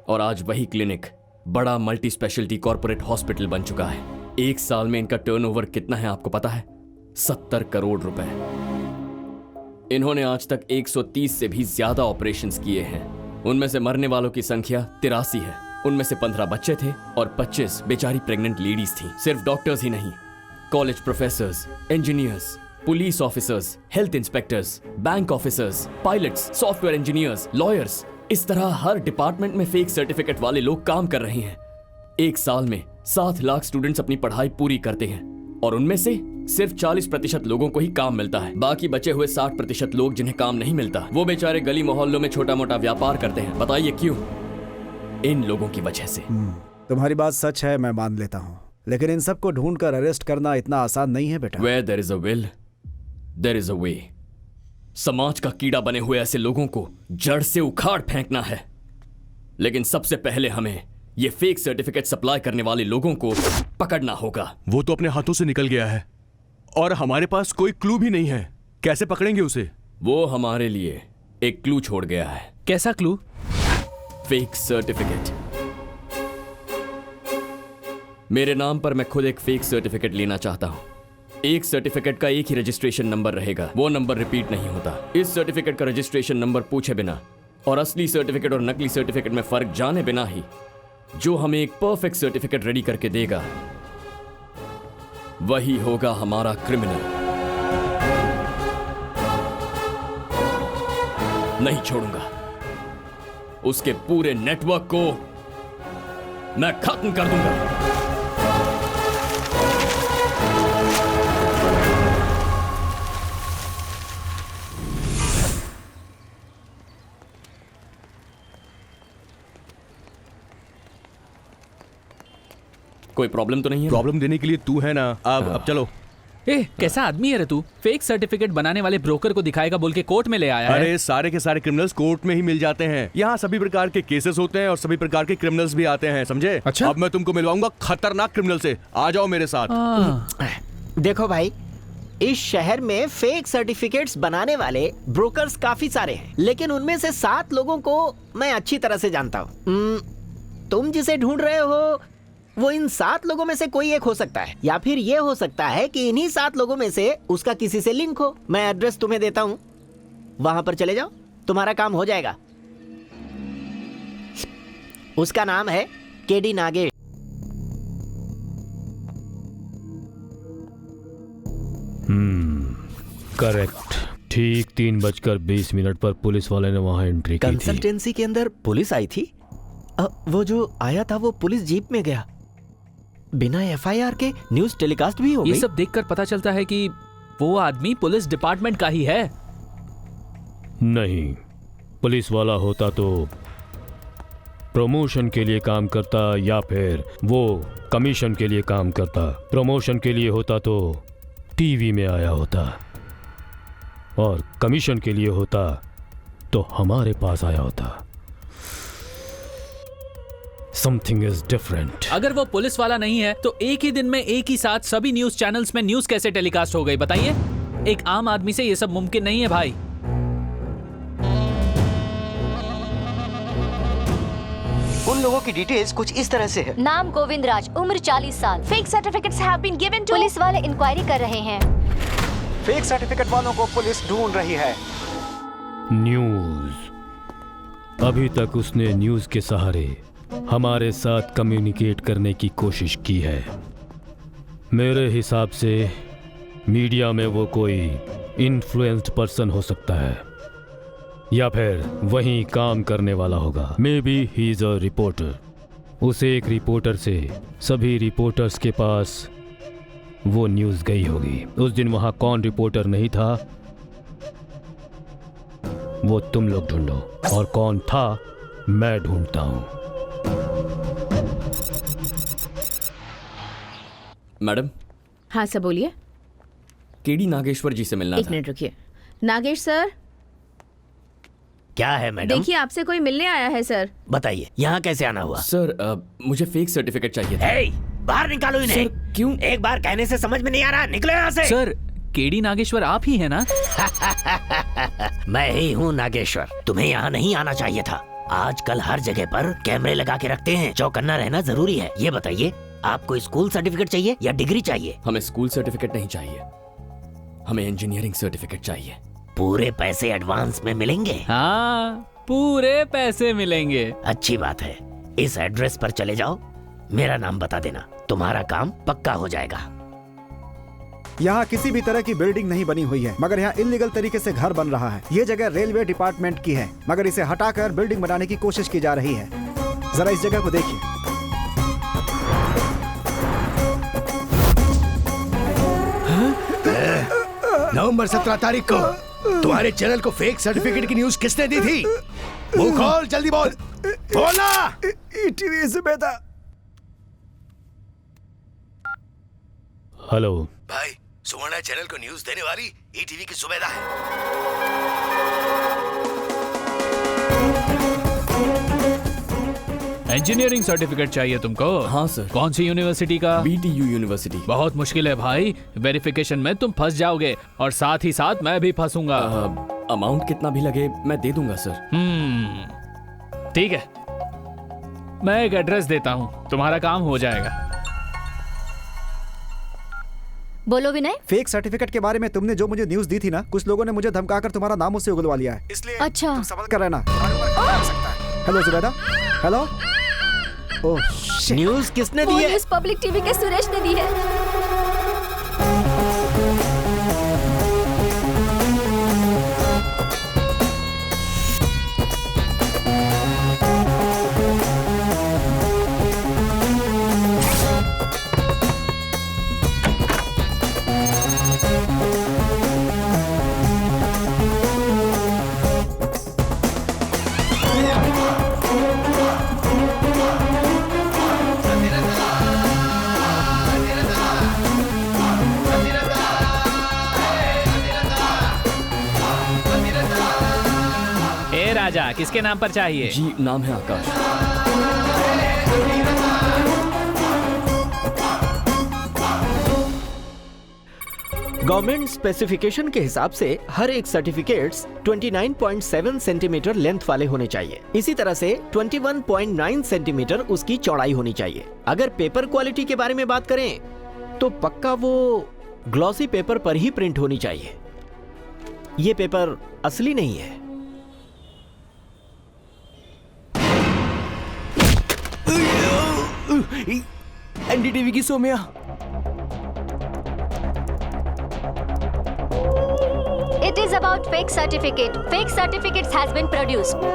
और आज वही क्लिनिक बड़ा मल्टी स्पेशलिटी कॉर्पोरेट हॉस्पिटल बन चुका है। 1 साल में इनका टर्नओवर कितना है आपको पता है? 70 करोड़ रुपए। इन्होंने आज तक 130 से भी ज्यादा ऑपरेशंस किए हैं। उनमें से मरने वालों की संख्या 83 है। उनमें से 15 बच्चे थे और 25 बेचारी प्रेग्नेंट लेडीज थी। सिर्फ डॉक्टर्स ही नहीं, college professors, engineers, police officers, health inspectors, bank officers, pilots, software engineers, lawyers, इस तरह हर डिपार्टमेंट में फेक सर्टिफिकेट वाले लोग काम कर रहे हैं। 1 साल में 7 लाख स्टूडेंट्स अपनी पढ़ाई पूरी करते हैं और उनमें से सिर्फ 40% लोगों को ही काम मिलता है। बाकी बचे हुए 60% लोग जिन्हें काम नहीं मिलता, वो बेचारे गली मोहल्लों में छोटा मोटा व्यापार करते हैं। बताइए क्यों? इन लोगों की वजह से। तुम्हारी बात सच है, मैं मान लेता हूँ, लेकिन इन सबको ढूंढकर अरेस्ट करना इतना आसान नहीं है बेटा। Where there is a will, there is a way। समाज का कीड़ा बने हुए ऐसे लोगों को जड़ से उखाड़ फेंकना है, लेकिन सबसे पहले हमें ये फेक सर्टिफिकेट सप्लाई करने वाले लोगों को पकड़ना होगा। वो तो अपने हाथों से निकल गया है और हमारे पास कोई क्लू भी नहीं है। कैसे पकड़ेंगे उसे? वो हमारे लिए एक क्लू छोड़ गया है। कैसा क्लू? Fake certificate. मेरे नाम पर मैं खुद एक फेक सर्टिफिकेट लेना चाहता हूं। एक सर्टिफिकेट का एक ही रजिस्ट्रेशन नंबर रहेगा, वो नंबर रिपीट नहीं होता। इस सर्टिफिकेट का रजिस्ट्रेशन नंबर पूछे बिना और असली सर्टिफिकेट और नकली सर्टिफिकेट में फर्क जाने बिना ही जो हमें एक परफेक्ट सर्टिफिकेट रेडी करके देगा, वही होगा हमारा क्रिमिनल। नहीं छोड़ूंगा। उसके पूरे नेटवर्क को मैं खत्म कर दूंगा। कोई प्रॉब्लम तो नहीं है? प्रॉब्लम देने के लिए तू है ना। अब चलो। कैसा आदमी है रे तू? फेक सर्टिफिकेट बनाने वाले ब्रोकर को दिखाएगा बोल के कोर्ट में ले आया है। अरे सारे के सारे क्रिमिनल्स कोर्ट में ही मिल जाते हैं। यहाँ सभी प्रकार के केसेस होते हैं और सभी प्रकार के क्रिमिनल्स भी आते हैं, समझे? अच्छा? अब मैं तुमको मिलवाऊंगा खतरनाक क्रिमिनल से। आ जाओ मेरे साथ। देखो भाई, इस शहर में फेक सर्टिफिकेट्स बनाने वाले ब्रोकर्स काफी सारे हैं, लेकिन उनमें से 7 लोगों को मैं अच्छी तरह से जानता हूँ। तुम जिसे ढूंढ रहे हो वो इन 7 लोगों में से कोई एक हो सकता है, या फिर ये हो सकता है कि इन्हीं 7 लोगों में से उसका किसी से लिंक हो। मैं एड्रेस तुम्हें देता हूँ, वहां पर चले जाओ, तुम्हारा काम हो जाएगा। उसका नाम है केडी नागेश। करेक्ट। ठीक 3:20 पर पुलिस वाले ने वहां एंट्री की थी। कंसल्टेंसी के अंदर पुलिस आई थी। वो जो आया था वो पुलिस जीप में गया, बिना FIR के न्यूज टेलीकास्ट भी हो गई। ये सब देखकर पता चलता है कि वो आदमी पुलिस डिपार्टमेंट का ही है। नहीं, पुलिस वाला होता तो प्रमोशन के लिए काम करता या फिर वो कमीशन के लिए काम करता। प्रमोशन के लिए होता तो टीवी में आया होता और कमीशन के लिए होता तो हमारे पास आया होता। Something is different। अगर वो पुलिस वाला नहीं है तो एक ही दिन में एक ही साथ सभी न्यूज चैनल्स में न्यूज कैसे टेलीकास्ट हो गई बताइए? एक आम आदमी से ये सब मुमकिन नहीं है भाई। उन लोगों की डिटेल्स कुछ इस तरह से है। नाम गोविंद राज, उम्र 40 साल। Fake certificates have been given to. Police वाले इंक्वायरी कर रहे हैं। फेक सर्टिफिकेट वालों को पुलिस ढूंढ रही है। न्यूज़। अभी तक उसने न्यूज़ के सहारे हमारे साथ कम्युनिकेट करने की कोशिश की है। मेरे हिसाब से मीडिया में वो कोई इन्फ्लुएंस्ड पर्सन हो सकता है या फिर वहीं काम करने वाला होगा। May be he is a reporter. उसे एक रिपोर्टर से सभी रिपोर्टर्स के पास वो न्यूज़ गई होगी। उस दिन वहां कौन रिपोर्टर नहीं था वो तुम लोग ढूंढो, और कौन था मैं ढूंढता हूं। मैडम। हाँ सर बोलिए। केडी नागेश्वर जी से मिलना एक था। मिनट रुकिए। नागेश सर। क्या है मैडम? देखिए आपसे कोई मिलने आया है सर। बताइए यहाँ कैसे आना हुआ? सर मुझे फेक सर्टिफिकेट चाहिए था। हे, बाहर निकालो इन्हें। सर, क्यों? एक बार कहने से समझ में नहीं आ रहा, निकलो यहाँ से। सर केडी नागेश्वर आप ही है ना? मैं ही हूँ नागेश्वर। तुम्हें यहाँ नहीं आना चाहिए था। आजकल हर जगह पर कैमरे लगा के रखते हैं, चौकन्ना रहना जरूरी है। ये बताइए आपको स्कूल सर्टिफिकेट चाहिए या डिग्री चाहिए? हमें स्कूल सर्टिफिकेट नहीं चाहिए, हमें इंजीनियरिंग सर्टिफिकेट चाहिए। पूरे पैसे एडवांस में मिलेंगे? हाँ पूरे पैसे मिलेंगे। अच्छी बात है, इस एड्रेस पर चले जाओ, मेरा नाम बता देना, तुम्हारा काम पक्का हो जाएगा। यहाँ किसी भी तरह की बिल्डिंग नहीं बनी हुई है, मगर यहाँ इलीगल तरीके से घर बन रहा है। ये जगह रेलवे डिपार्टमेंट की है, मगर इसे हटाकर बिल्डिंग बनाने की कोशिश की जा रही है। जरा इस जगह को देखिए। नवंबर 17 तारीख को तुम्हारे चैनल को फेक सर्टिफिकेट की न्यूज किसने दी थी? मुंह खोल, जल्दी बोल। बोलना। ईटीवी सुबेदा। हेलो भाई, सुवर्ण चैनल को न्यूज देने वाली ईटीवी की सुबेदा है। इंजीनियरिंग सर्टिफिकेट चाहिए तुमको? हाँ सर। कौन सी यूनिवर्सिटी का? BTU university. बहुत मुश्किल है भाई, वेरिफिकेशन में तुम फंस जाओगे और साथ ही साथ मैं भी फंसूंगा। अमाउंट कितना भी लगे मैं दे दूंगा सर। ठीक है, मैं एक एड्रेस देता हूँ, तुम्हारा काम हो जाएगा। बोलो विनय। फेक सर्टिफिकेट के बारे में तुमने जो मुझे न्यूज दी थी ना, कुछ लोगों ने मुझे धमकाकर तुम्हारा नाम उससे उगलवा लिया है, इसलिए अच्छा तुम संभल कर रहना। हेलो जुबैदा। हेलो। ओह न्यूज किसने दी है? न्यूज पब्लिक टीवी के सुरेश ने दी है। राजा किसके नाम पर चाहिए? जी नाम है आकाश। गवर्नमेंट स्पेसिफिकेशन के हिसाब से हर एक सर्टिफिकेट्स 29.7 सेंटीमीटर लेंथ वाले होने चाहिए। इसी तरह से 21.9 सेंटीमीटर उसकी चौड़ाई होनी चाहिए। अगर पेपर क्वालिटी के बारे में बात करें तो पक्का वो ग्लॉसी पेपर पर ही प्रिंट होनी चाहिए। ये पेपर असली नहीं है। एनडीटीवी की Saumya. It is about fake certificate. Fake certificates has been produced.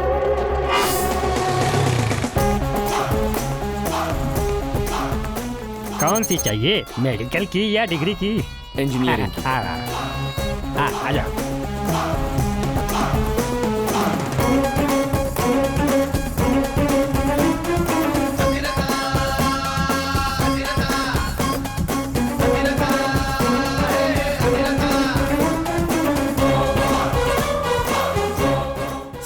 कौन सी चाहिए, मेडिकल की या डिग्री की? इंजीनियरिंग की। आ जाओ।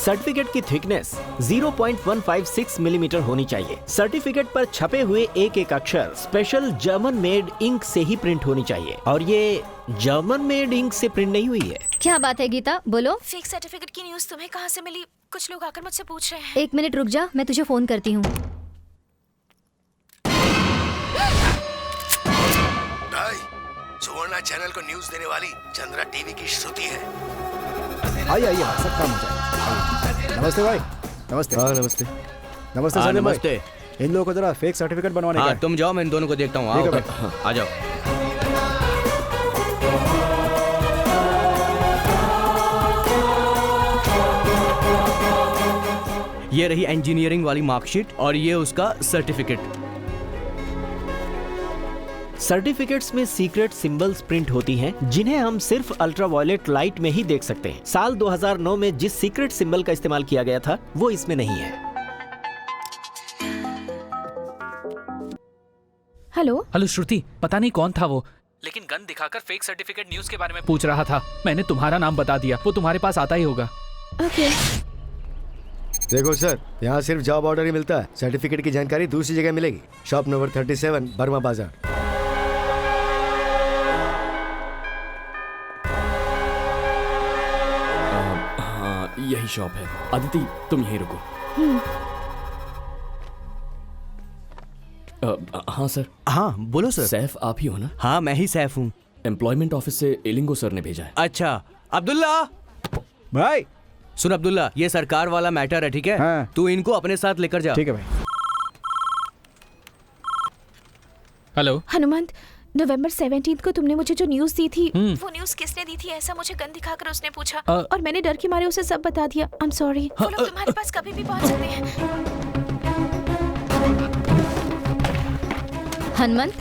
सर्टिफिकेट की थिकनेस 0.156 मिलीमीटर होनी चाहिए। सर्टिफिकेट पर छपे हुए एक एक अक्षर स्पेशल जर्मन मेड इंक से ही प्रिंट होनी चाहिए, और ये जर्मन मेड इंक से प्रिंट नहीं हुई है। क्या बात है गीता, बोलो। फेक सर्टिफिकेट की न्यूज़ तुम्हें कहाँ से मिली कुछ लोग आकर मुझसे पूछ रहे हैं। 1 मिनट रुक जा, मैं तुझे फोन करती हूँ। भाई, सुवर्णा चैनल को न्यूज देने वाली चंद्रा टीवी की श्रुति है। आइए आइए, सब काम हो जाएगा। नमस्ते भाई। नमस्ते। हाँ नमस्ते। नमस्ते हाँ, सर। नमस्ते। इन लोगों को जरा फेक सर्टिफिकेट बनवाने का हाँ, है। तुम जाओ, मैं इन दोनों को देखता हूँ। ठीक है आओ, भाई। आ जाओ। ये रही इंजीनियरिंग वाली मार्कशीट और ये उसका सर्टिफिकेट। सर्टिफिकेट्स में सीक्रेट सिंबल्स प्रिंट होती हैं जिन्हें हम सिर्फ अल्ट्रावायलेट लाइट में ही देख सकते हैं। साल 2009 में जिस सीक्रेट सिंबल का इस्तेमाल किया गया था वो इसमें नहीं है। हेलो हेलो श्रुति, पता नहीं कौन था वो, लेकिन गन दिखाकर फेक सर्टिफिकेट न्यूज के बारे में पूछ रहा था। मैंने तुम्हारा नाम बता दिया, वो तुम्हारे पास आता ही होगा। ओके। देखो सर, यहाँ सिर्फ जॉब ऑर्डर ही मिलता है। सर्टिफिकेट की जानकारी दूसरी जगह मिलेगी। शॉप नंबर 37 बर्मा बाजार। हाँ, यही शॉप है। अदिति, तुम यहीं रुको। हाँ सर। हाँ बोलो सर। सैफ आप ही हो ना? हाँ मैं ही सैफ हूँ। एम्प्लॉयमेंट ऑफिस से एलिंगो सर ने भेजा है। अच्छा अब्दुल्ला भाई, सुन अब्दुल्ला, ये सरकार वाला मैटर है, ठीक है? हाँ। तू इनको अपने साथ लेकर जा। ठीक है भाई। हेलो हनुमंत, नवंबर 17 को तुमने मुझे जो न्यूज दी थी वो न्यूज किसने दी थी ऐसा मुझे गन दिखाकर उसने पूछा और मैंने डर के मारे उसे सब बता दिया। I am sorry. वो लोग तुम्हारे पास कभी भी पहुंच सकते हैं। हनुमंत,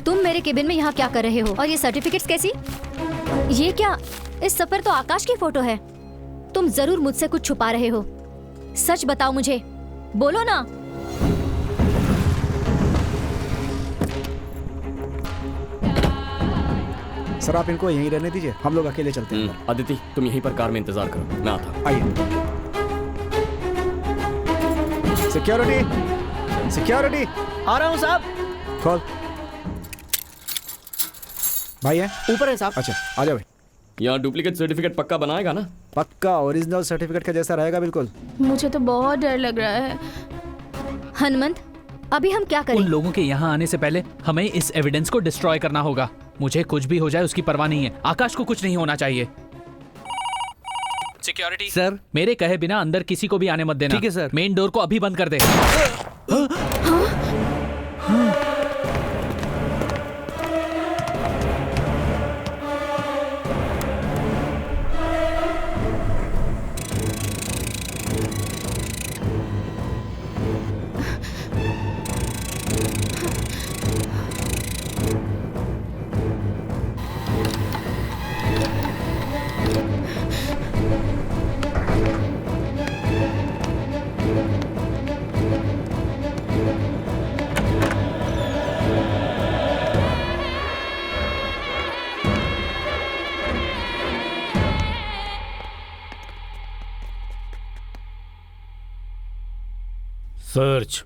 तुम मेरे केबिन में यहाँ क्या कर रहे हो? और ये सर्टिफिकेट्स कैसी? ये क्या? इस सब पर तो आकाश की फोटो है। तुम जरूर मुझसे कुछ छुपा रहे हो। सच बताओ मुझे, बोलो ना। सर आप इनको यहीं रहने दीजिए, हम लोग अकेले चलते हैं। अदिति, तुम यहीं पर कार में इंतजार करो, मैं आता हूँ। आइए। Security, security. आ रहा हूँ साहब। खोल। भाई है? ऊपर है साहब। अच्छा आ जाओ भाई। यहाँ डुप्लीकेट सर्टिफिकेट पक्का बनाएगा ना? पक्का ओरिजिनल सर्टिफिकेट का जैसा रहेगा बिल्कुल। मुझे तो बहुत डर लग रहा है। हनुमंत, अभी हम क्या करें? उन लोगों के यहाँ आने से पहले हमें इस एविडेंस को डिस्ट्रॉय करना होगा। मुझे कुछ भी हो जाए उसकी परवाह नहीं है। आकाश को कुछ नहीं होना चाहिए। सिक्योरिटी सर, मेरे कहे बिना अंदर किसी को भी आने मत देना। ठीक है सर। मेन डोर को अभी बंद कर दे। सर्च।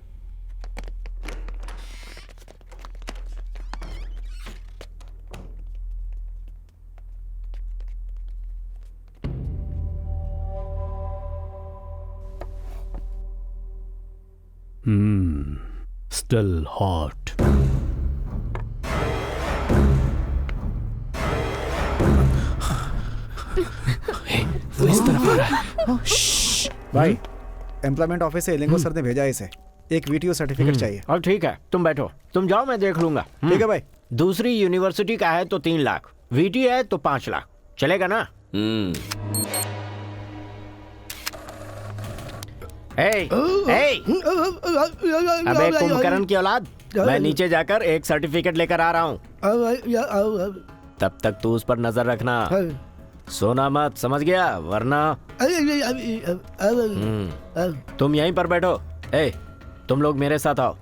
Still hot. वो इस तरफ आ रहा है। भाई, एम्प्लॉयमेंट ऑफिस से एलिंगो सर ने भेजा है इसे। एक वीटीओ सर्टिफिकेट चाहिए। और ठीक है, तुम बैठो, तुम जाओ, मैं देख लूंगा। ठीक है भाई। दूसरी यूनिवर्सिटी का है तो 3 लाख, वीटी है तो 5 लाख, चलेगा ना? अबे कुंभकर्ण की औलाद, मैं नीचे जाकर एक सर्टिफिकेट लेकर आ रहा हूँ। तब तक तू उस पर नजर रखना, सोना मत, समझ गया? वरना तुम यहीं पर बैठो। तुम लोग मेरे साथ आओ।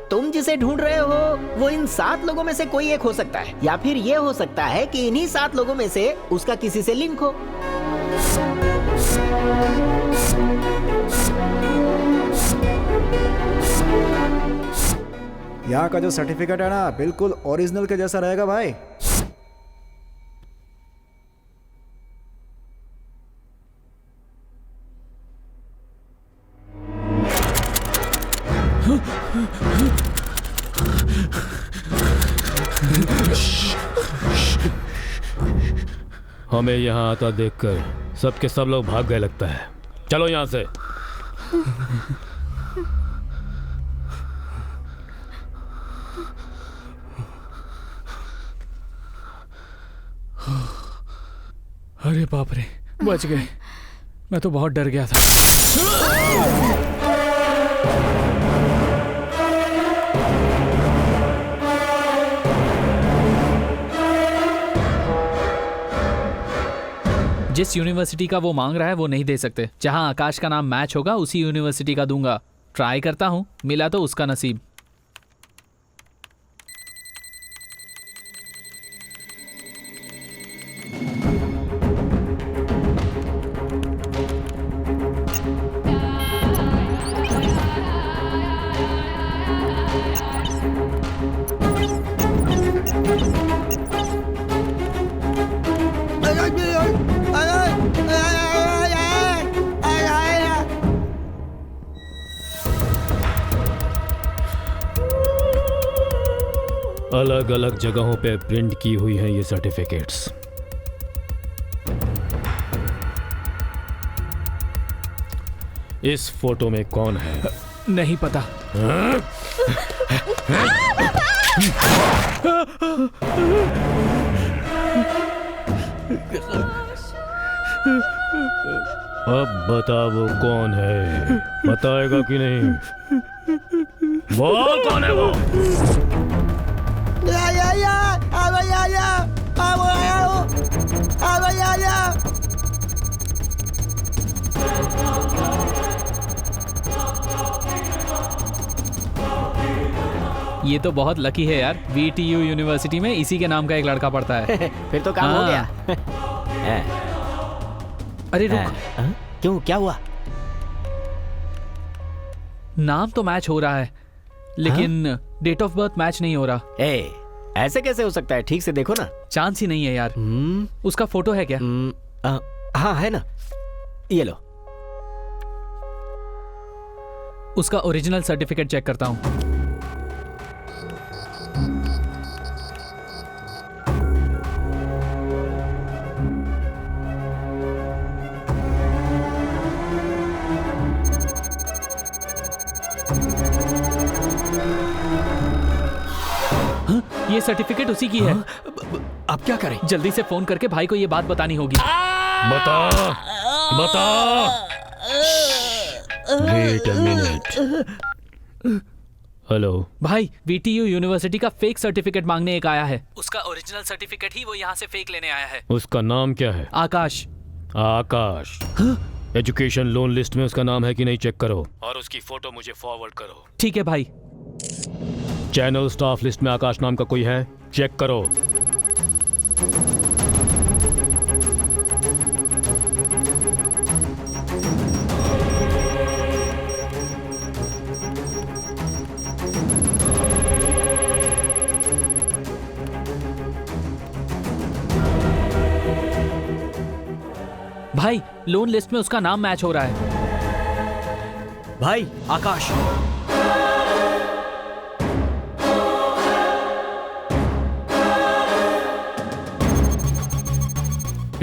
तुम जिसे ढूंढ रहे हो वो इन 7 लोगों में से कोई एक हो सकता है, या फिर ये हो सकता है कि इन्हीं 7 लोगों में से उसका किसी से लिंक हो। यहाँ का जो सर्टिफिकेट है ना बिल्कुल ओरिजिनल के जैसा रहेगा भाई। हमें यहाँ आता देखकर सबके सब लोग भाग गए लगता है। चलो यहाँ से। अरे बाप रे, बच गए। मैं तो बहुत डर गया था। जिस यूनिवर्सिटी का वो मांग रहा है वो नहीं दे सकते। जहां आकाश का नाम मैच होगा उसी यूनिवर्सिटी का दूंगा। ट्राई करता हूं, मिला तो उसका नसीब। अलग अलग जगहों पे प्रिंट की हुई हैं ये सर्टिफिकेट्स। इस फोटो में कौन है? नहीं पता। अब बता वो कौन है, बताएगा कि नहीं? बोल कौन है वो? ये तो बहुत लकी है यार, VTU यूनिवर्सिटी में इसी के नाम का एक लड़का पढ़ता है। फिर तो काम हो गया। अरे रुक, क्यों, क्या हुआ? नाम तो मैच हो रहा है लेकिन डेट ऑफ बर्थ मैच नहीं हो रहा। ऐसे कैसे हो सकता है? ठीक से देखो ना। चांस ही नहीं है यार। उसका फोटो है क्या? हाँ है ना, ये लो। उसका ओरिजिनल सर्टिफिकेट चेक करता हूं। ये सर्टिफिकेट उसी की है। अब क्या करें? जल्दी से फोन करके भाई को ये बात बतानी होगी। बता। Wait a minute. हेलो भाई, VTU यूनिवर्सिटी का फेक सर्टिफिकेट मांगने एक आया है। उसका ओरिजिनल सर्टिफिकेट ही वो यहाँ से फेक लेने आया है। उसका नाम क्या है? आकाश। आकाश? एजुकेशन लोन लिस्ट में उसका नाम है कि नहीं चेक करो, और उसकी फोटो मुझे फॉरवर्ड करो। ठीक है भाई। चैनल स्टाफ लिस्ट में आकाश नाम का कोई है? चेक करो। भाई, लोन लिस्ट में उसका नाम मैच हो रहा है। भाई, आकाश।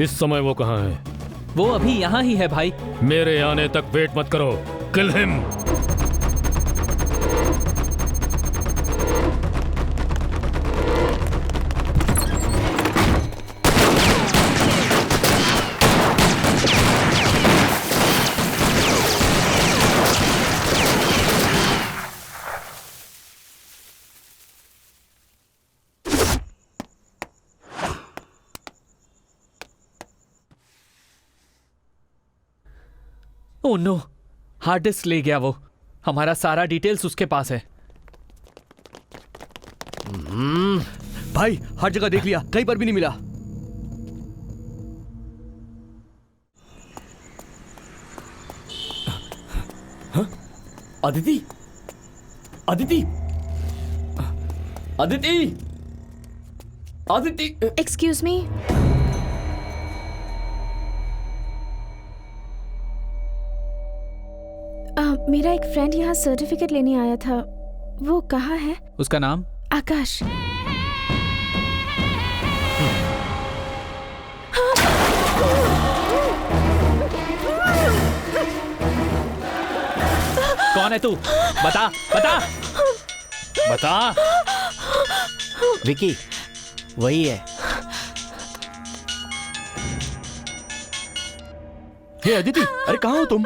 इस समय वो कहाँ है? वो अभी यहाँ ही है भाई। मेरे आने तक वेट मत करो। Kill him. Oh no, hard disk ले गया वो। हमारा सारा डिटेल्स उसके पास है। भाई, हर जगह देख लिया, कहीं पर भी नहीं मिला। हाँ? Aditi, Aditi, Aditi, Aditi, excuse me. मेरा एक फ्रेंड यहाँ सर्टिफिकेट लेने आया था, वो कहाँ है? उसका नाम? आकाश। कौन है तू? बता बता बता। विकी, वही है। हे अदिति, अरे कहाँ हो तुम?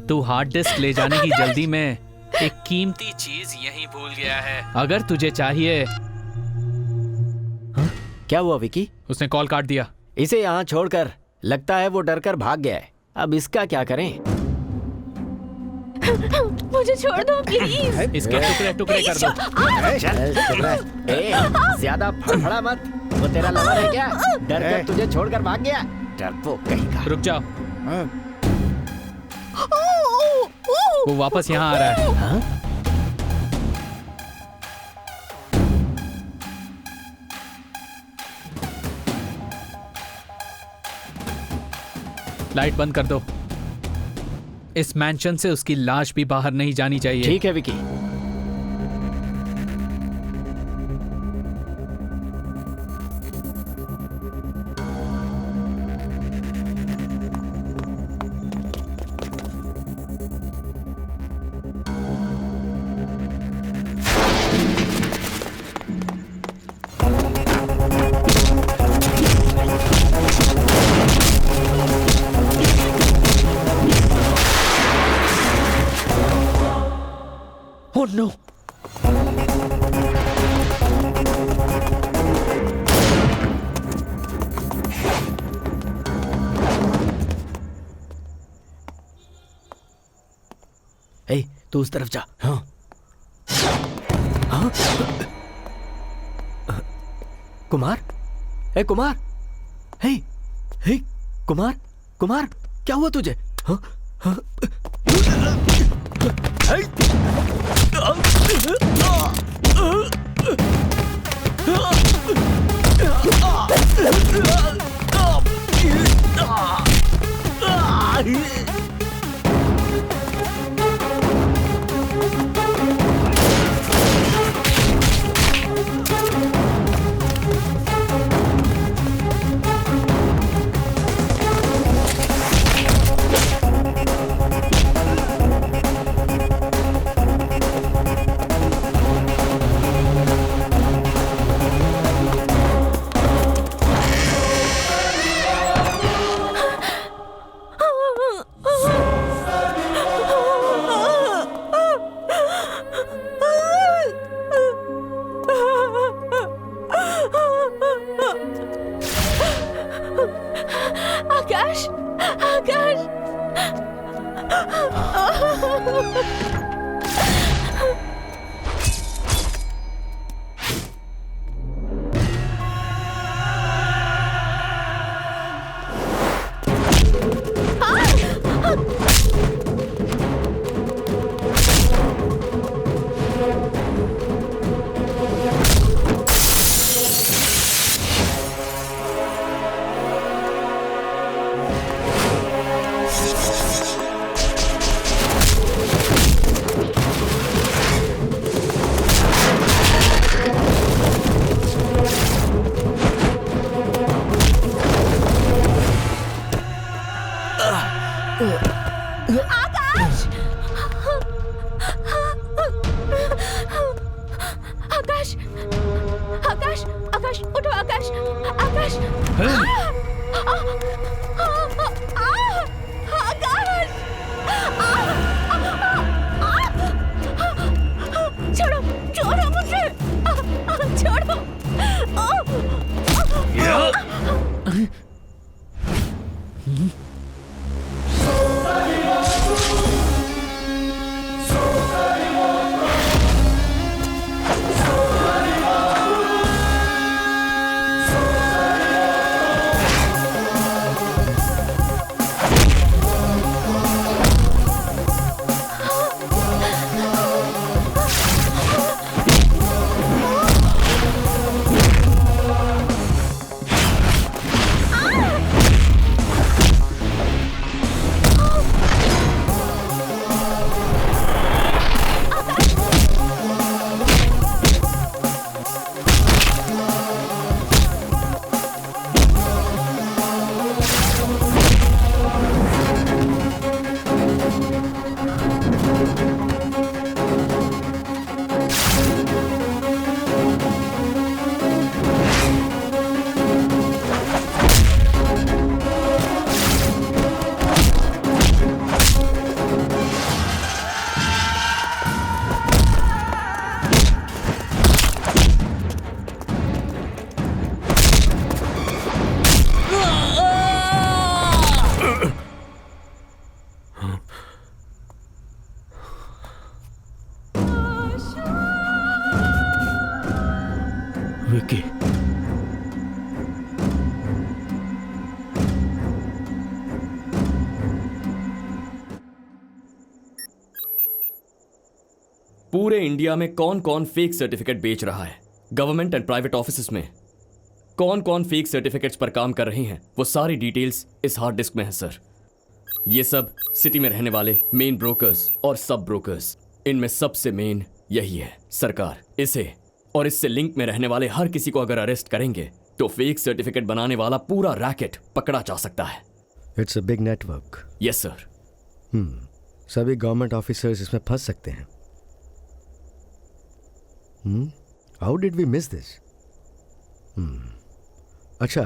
तू हार्ड डिस्क ले जाने की जल्दी में एक कीमती चीज यहीं भूल गया है। अगर तुझे चाहिए। क्या हुआ विकी? उसने कॉल काट दिया। इसे यहाँ छोड़कर, लगता है वो डर कर भाग गया है। अब इसका क्या करें? मुझे छोड़ दो प्लीज। इसके टुकड़े टुकड़े कर दो। ज्यादा फड़फड़ा मत। वो तेरा लवर है क्या? डर कर तुझे छोड़कर भाग गया? डरपोक कहीं का। रुक जाओ। वो वापस यहाँ आ रहा है। हाँ? लाइट बंद कर दो। इस मैंशन से उसकी लाश भी बाहर नहीं जानी चाहिए। ठीक है विकी। Oh no! ए, तू उस तरफ जा। हाँ। हाँ? कुमार? ए कुमार? हे, हे, कुमार? कुमार? क्या हुआ तुझे? हाँ? हाँ? आकाश, आकाश। आकाश! आकाश! आकाश! आकाश! उठो आकाश! आकाश! आकाश! छोड़ो! छोड़ो मुझे! छोड़ो! पूरे इंडिया में कौन कौन फेक सर्टिफिकेट बेच रहा है, गवर्नमेंट एंड प्राइवेट ऑफिसेस में कौन कौन फेक सर्टिफिकेट्स पर काम कर रही हैं, वो सारी डिटेल्स इस हार्ड डिस्क में है सर। ये सब सिटी में रहने वाले मेन ब्रोकर्स और सब ब्रोकर्स, इनमें सबसे मेन यही है सरकार। इसे और इससे लिंक में रहने वाले हर किसी को अगर अरेस्ट करेंगे तो फेक सर्टिफिकेट बनाने वाला पूरा रैकेट पकड़ा जा सकता है। It's a big network. Yes sir. सभी गवर्नमेंट ऑफिसर्स इसमें फंस सकते हैं। How did we miss this? अच्छा,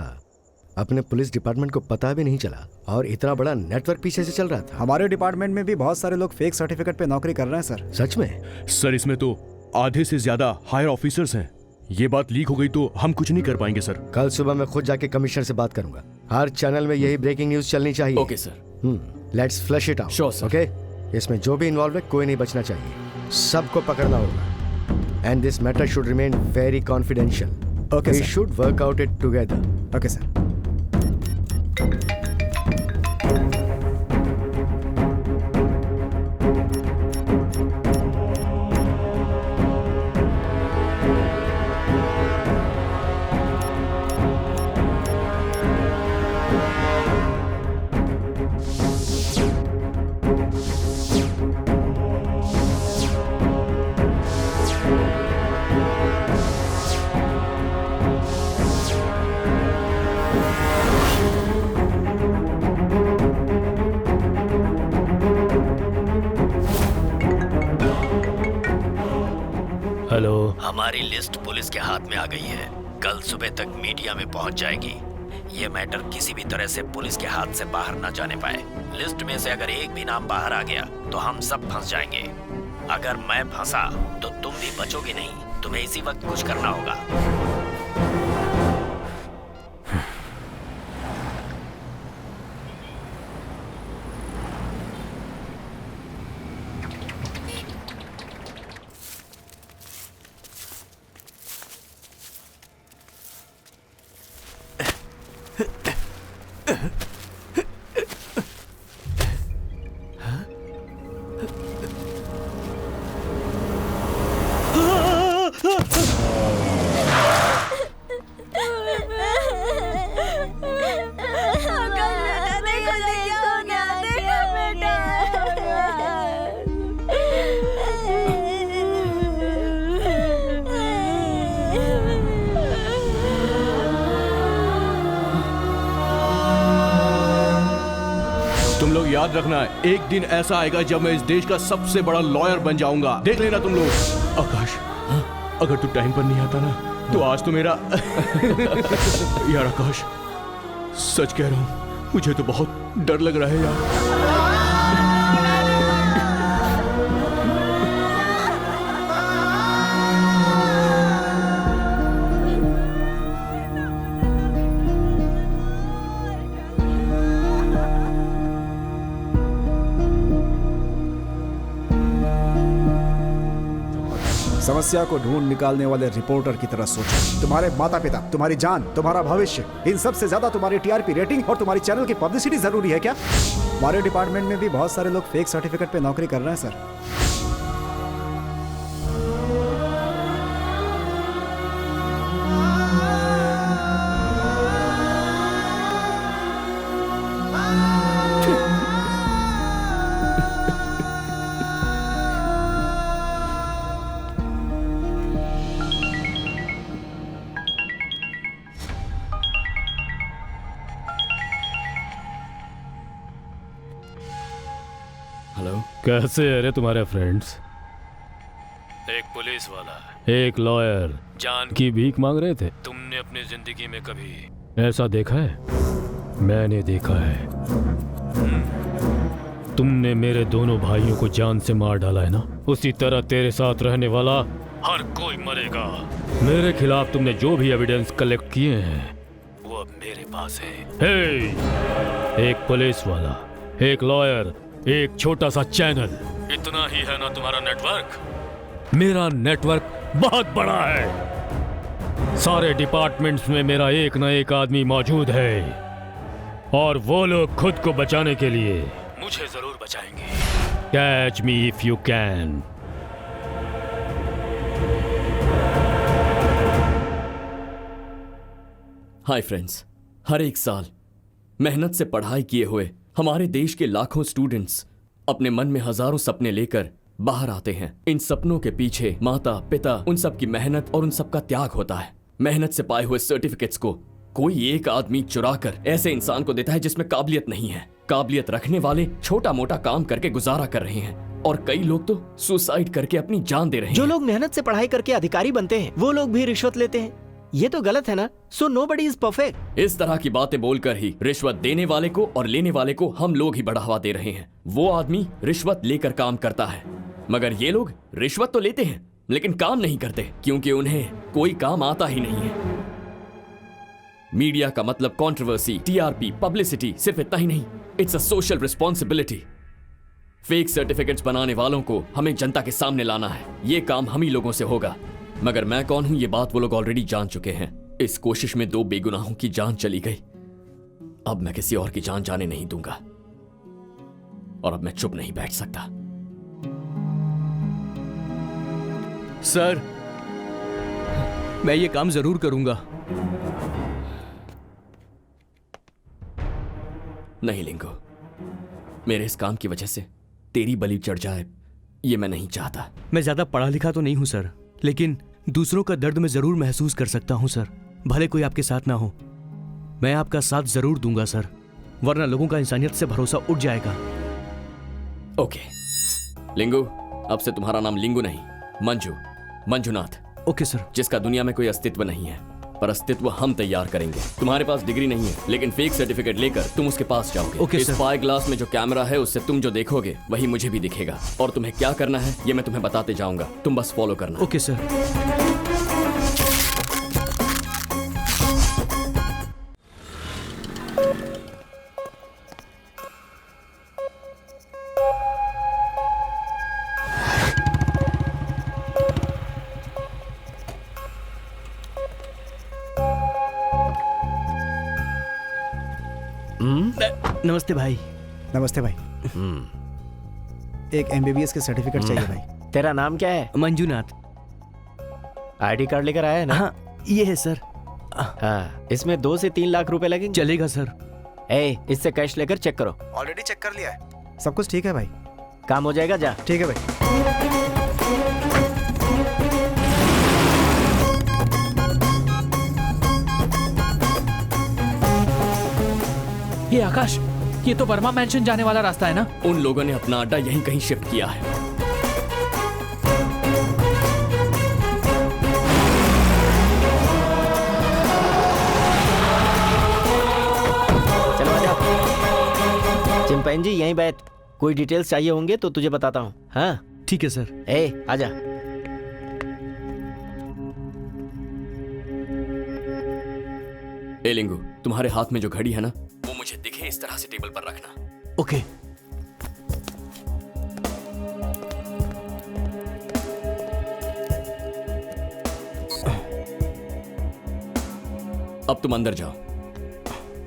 अपने पुलिस डिपार्टमेंट को पता भी नहीं चला और इतना बड़ा नेटवर्क पीछे से चल रहा था। हमारे डिपार्टमेंट में भी बहुत सारे लोग फेक सर्टिफिकेट पे नौकरी कर रहे हैं सर। सच में? सर इसमें तो आधे से ज्यादा हायर ऑफिसर्स हैं। ये बात लीक हो गई तो हम कुछ नहीं कर पाएंगे सर। कल सुबह मैं खुद जाके कमिश्नर से बात करूंगा। हर चैनल में यही ब्रेकिंग न्यूज चलनी चाहिए। Okay sir. Let's flash it out. Sure sir. Okay, इसमें जो भी इन्वॉल्व है कोई नहीं बचना चाहिए, सबको पकड़ना होगा। And this matter should remain very confidential. Okay, we should work out it together. Okay sir. Hello, हमारी लिस्ट पुलिस के हाथ में आ गई है। कल सुबह तक मीडिया में पहुंच जाएगी। ये मैटर किसी भी तरह से पुलिस के हाथ से बाहर ना जाने पाए। लिस्ट में से अगर एक भी नाम बाहर आ गया तो हम सब फंस जाएंगे। अगर मैं फंसा तो तुम भी बचोगे नहीं। तुम्हें इसी वक्त कुछ करना होगा। तुम लोग याद रखना, एक दिन ऐसा आएगा जब मैं इस देश का सबसे बड़ा लॉयर बन जाऊंगा। देख लेना तुम लोग। आकाश, अगर तू टाइम पर नहीं आता ना तो आज तो मेरा यार आकाश, सच कह रहा हूं, मुझे तो बहुत डर लग रहा है यार। समस्या को ढूंढ निकालने वाले रिपोर्टर की तरह सोचो। तुम्हारे माता पिता, तुम्हारी जान, तुम्हारा भविष्य, इन सब से ज्यादा तुम्हारी टीआरपी रेटिंग और तुम्हारी चैनल की पब्लिसिटी जरूरी है क्या? हमारे डिपार्टमेंट में भी बहुत सारे लोग फेक सर्टिफिकेट पे नौकरी कर रहे हैं सर। कैसे है रे तुम्हारे फ्रेंड्स? एक पुलिस वाला, एक लॉयर जान की भीख मांग रहे थे। तुमने अपनी जिंदगी में कभी ऐसा देखा है? मैंने देखा है। तुमने मेरे दोनों भाइयों को जान से मार डाला है ना, उसी तरह तेरे साथ रहने वाला हर कोई मरेगा। मेरे खिलाफ तुमने जो भी एविडेंस कलेक्ट किए हैं वो अब मेरे पास है। हे, एक पुलिस वाला, एक लॉयर, एक छोटा सा चैनल, इतना ही है ना तुम्हारा नेटवर्क? मेरा नेटवर्क बहुत बड़ा है। सारे डिपार्टमेंट्स में मेरा एक ना एक आदमी मौजूद है और वो लोग खुद को बचाने के लिए मुझे जरूर बचाएंगे। Catch me if you can. Hi friends, हर एक साल मेहनत से पढ़ाई किए हुए हमारे देश के लाखों स्टूडेंट्स अपने मन में हजारों सपने लेकर बाहर आते हैं। इन सपनों के पीछे माता पिता उन सब की मेहनत और उन सब का त्याग होता है। मेहनत से पाए हुए सर्टिफिकेट्स को कोई एक आदमी चुरा कर ऐसे इंसान को देता है जिसमें काबिलियत नहीं है। काबिलियत रखने वाले छोटा मोटा काम करके गुजारा कर रहे हैं और कई लोग तो सुसाइड करके अपनी जान दे रहे हैं। जो लोग मेहनत से पढ़ाई करके अधिकारी बनते हैं वो लोग भी रिश्वत लेते हैं। ये तो गलत है ना। So nobody is perfect. इस तरह की बातें बोलकर ही रिश्वत देने वाले को और लेने वाले को हम लोग ही बढ़ावा दे रहे हैं। वो आदमी रिश्वत लेकर काम करता है, मगर ये लोग रिश्वत तो लेते हैं लेकिन काम नहीं करते क्योंकि उन्हें कोई काम आता ही नहीं है। मीडिया का मतलब कंट्रोवर्सी, टीआरपी, पब्लिसिटी, सिर्फ इतना ही नहीं, it's a social responsibility. Fake certificates बनाने वालों को हमें जनता के सामने लाना है। ये काम हम ही लोगों से होगा। मगर मैं कौन हूं ये बात वो लोग ऑलरेडी जान चुके हैं। इस कोशिश में 2 बेगुनाहों की जान चली गई। अब मैं किसी और की जान जाने नहीं दूंगा और अब मैं चुप नहीं बैठ सकता। सर, मैं ये काम जरूर करूंगा। नहीं लिंगो, मेरे इस काम की वजह से तेरी बलि चढ़ जाए ये मैं नहीं चाहता। मैं ज्यादा पढ़ा लिखा तो नहीं हूं सर, लेकिन दूसरों का दर्द मैं जरूर महसूस कर सकता हूं सर। भले कोई आपके साथ ना हो, मैं आपका साथ जरूर दूंगा सर, वरना लोगों का इंसानियत से भरोसा उठ जाएगा। ओके लिंगू, अब से तुम्हारा नाम लिंगू नहीं, मंजुनाथ। Okay sir. जिसका दुनिया में कोई अस्तित्व नहीं है, पर अस्तित्व हम तैयार करेंगे। तुम्हारे पास डिग्री नहीं है लेकिन फेक सर्टिफिकेट लेकर तुम उसके पास जाओगे। ओके इस सर। स्पाई ग्लास में जो कैमरा है उससे तुम जो देखोगे वही मुझे भी दिखेगा और तुम्हें क्या करना है ये मैं तुम्हें बताते जाऊंगा, तुम बस फॉलो करना। Okay sir. नमस्ते भाई। नमस्ते भाई। एक MBBS के सर्टिफिकेट चाहिए भाई। तेरा नाम क्या है? मंजुनाथ। ID कार्ड लेकर आया है ना? हाँ, ये है सर। हाँ, इसमें 2 से 3 लाख रुपए लगेंगे। चलेगा सर। इससे कैश लेकर चेक करो। ऑलरेडी चेक कर लिया है, सब कुछ ठीक है भाई। काम हो जाएगा, जा। ठीक है भाई। ये आकाश, ये तो वर्मा मैंशन जाने वाला रास्ता है ना? उन लोगों ने अपना अड्डा यहीं कहीं शिफ्ट किया है। चलो आजा। चिंपैंजी यहीं बैठ, कोई डिटेल्स चाहिए होंगे तो तुझे बताता हूँ। हाँ ठीक है सर। आजा। लिंगू, तुम्हारे हाथ में जो घड़ी है ना वो मुझे दिखे इस तरह से टेबल पर रखना। ओके। अब तुम अंदर जाओ,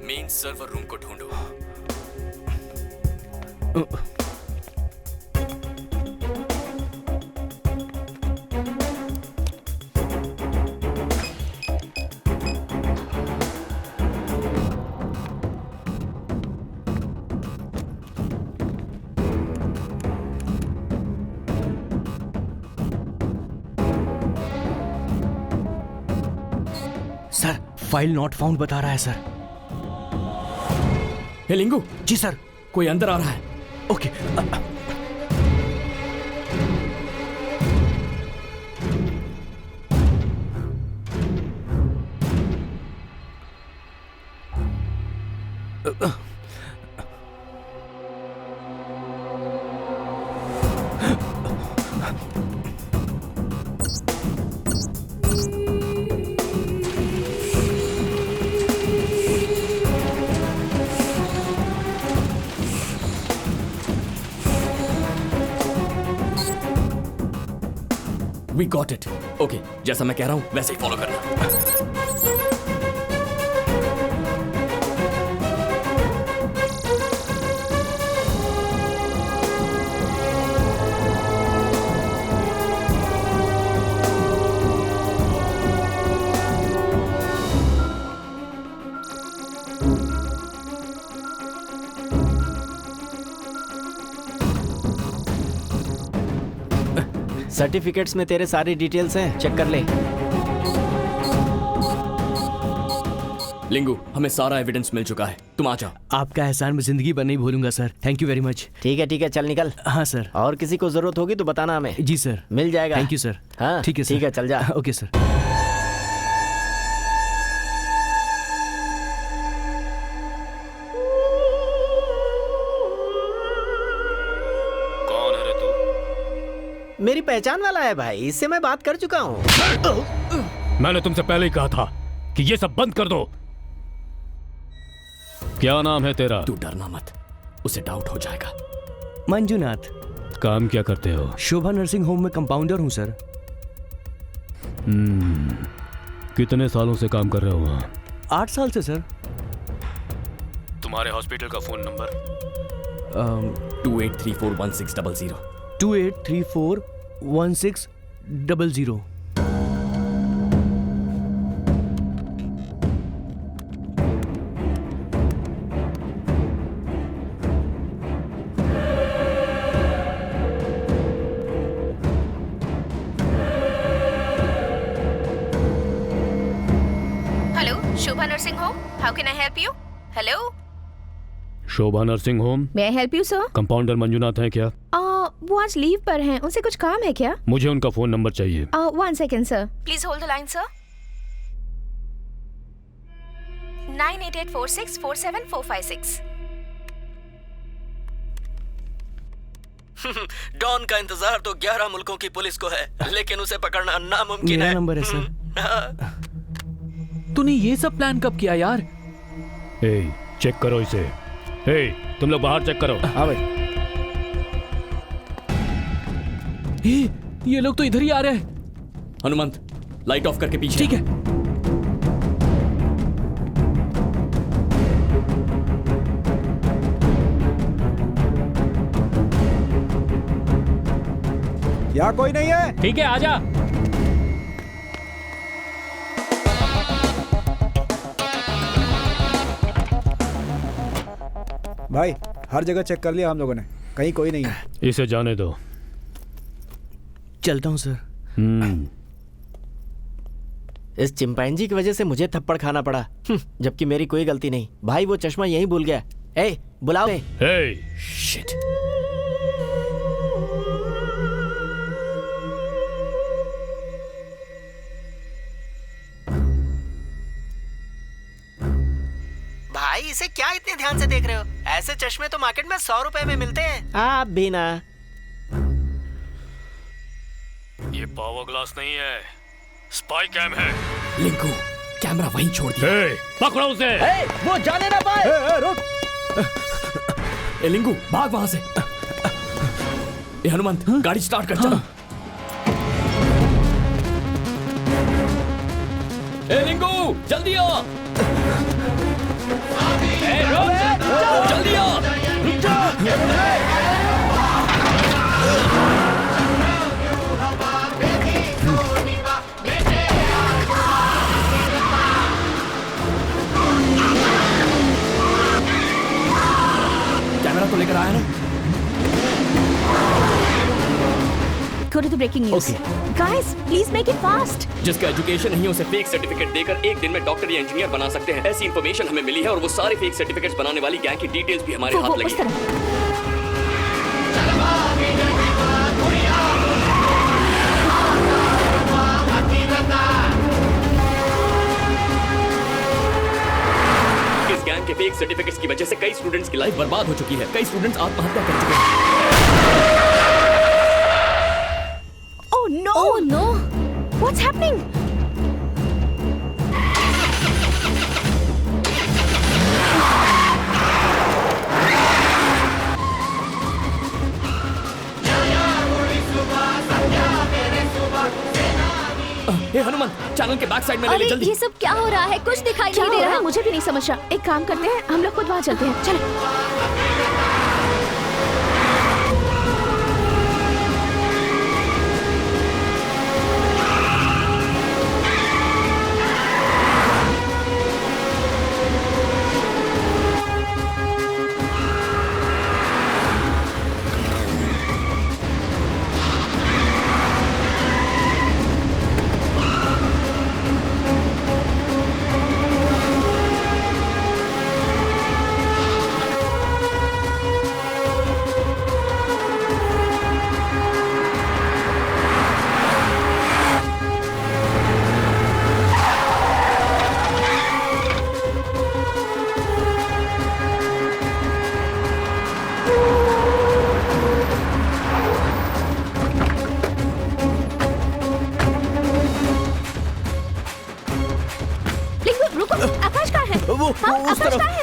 मेन सर्वर रूम को ढूंढो। सर, फाइल नॉट फाउंड बता रहा है सर। हे लिंगू। जी सर। कोई अंदर आ रहा है। Okay. We got it. Okay, जैसा मैं कह रहा हूं वैसे ही फॉलो करना। सर्टिफिकेट्स में तेरे सारी डिटेल्स हैं, चेक कर ले। लिंगू, हमें सारा एविडेंस मिल चुका है, तुम आ जाओ। आपका एहसान मैं जिंदगी भर नहीं भूलूंगा sir. Thank you very much. ठीक है, चल निकल। हाँ सर। और किसी को जरूरत होगी तो बताना हमें। जी सर, मिल जाएगा। Thank you sir. हाँ ठीक है सर। ठीक है, चल जा। Okay sir. कौन है रे तू? मेरी पहचान वाला है भाई, इससे मैं बात कर चुका हूँ। मैंने तुमसे पहले ही कहा था कि ये सब बंद कर दो। क्या नाम है तेरा? तू डरना मत, उसे डाउट हो जाएगा। मंजूनाथ। काम क्या करते हो? शोभा नर्सिंग होम में कंपाउंडर हूँ सर। कितने सालों से काम कर रहे हो वहाँ? 8 साल से सर। तुम्हारे हॉस्पिटल का phone number? 28341600। 28341600। Shobha nursing home, how can I help you? Hello, Shobha nursing home. May I help you sir? Compounder Manjunath हैं क्या? वो आज लीव पर हैं, उनसे कुछ काम है क्या? मुझे उनका फोन नंबर चाहिए। 1 second sir, please hold the line sir. 9884647456। Don का इंतजार तो 11 मुल्कों की पुलिस को है, लेकिन उसे पकड़ना नामुमकिन है। मेरा नंबर है सर। तूने ये सब प्लान कब किया यार? चेक करो इसे। तुम लोग बाहर चेक करो। हाँ भाई। ये लोग तो इधर ही आ रहे हैं। हनुमंत, लाइट ऑफ करके पीछे। ठीक है। यहाँ कोई नहीं है। ठीक है, आजा। भाई हर जगह चेक कर लिया हम लोगों ने, कहीं कोई नहीं है। इसे जाने दो। चलता हूँ सर। इस चिंपैंजी की वजह से मुझे थप्पड़ खाना पड़ा, जबकि मेरी कोई गलती नहीं। भाई वो चश्मा यहीं भूल गया। बुलाओ। शिट। भाई इसे क्या इतने ध्यान से देख रहे हो? ऐसे चश्मे तो मार्केट में 100 रुपए में मिलते हैं। आप भी ना। ये पावर ग्लास नहीं है, स्पाई कैम है। लिंकू, कैमरा वहीं छोड़ दिया। पकड़ो उसे। वो जाने ना पाए। रुक। लिंकू, भाग वहां से। हनुमंत, गाड़ी स्टार्ट कर। चल। लिंकू, जल्दी आ। जल्दी आ। कैमरा तो लेकर आया ना? Go to the breaking news. Guys, please make it fast. जिसका एजुकेशन नहीं है उसे फेक सर्टिफिकेट देकर एक दिन में डॉक्टर या इंजीनियर बना सकते हैं। ऐसी इंफॉर्मेशन हमें मिली है और वो सारे फेक सर्टिफिकेट्स बनाने वाली गैंग की डिटेल्स भी हमारे हाथ लगी है। इस गैंग के फेक सर्टिफिकेट्स की वजह से कई स्टूडेंट्स की लाइफ बर्बाद हो चुकी है। कई स्टूडेंट्स आत्महत्या कर चुके हैं। Oh no! What's happening? Hanuman, channel के बैक साइड में ले ले जल्दी। ये सब क्या हो रहा है? कुछ दिखाई नहीं दे रहा। मुझे भी नहीं समझ रहा। एक काम करते हैं, हम लोग खुद वहाँ चलते हैं। चलो।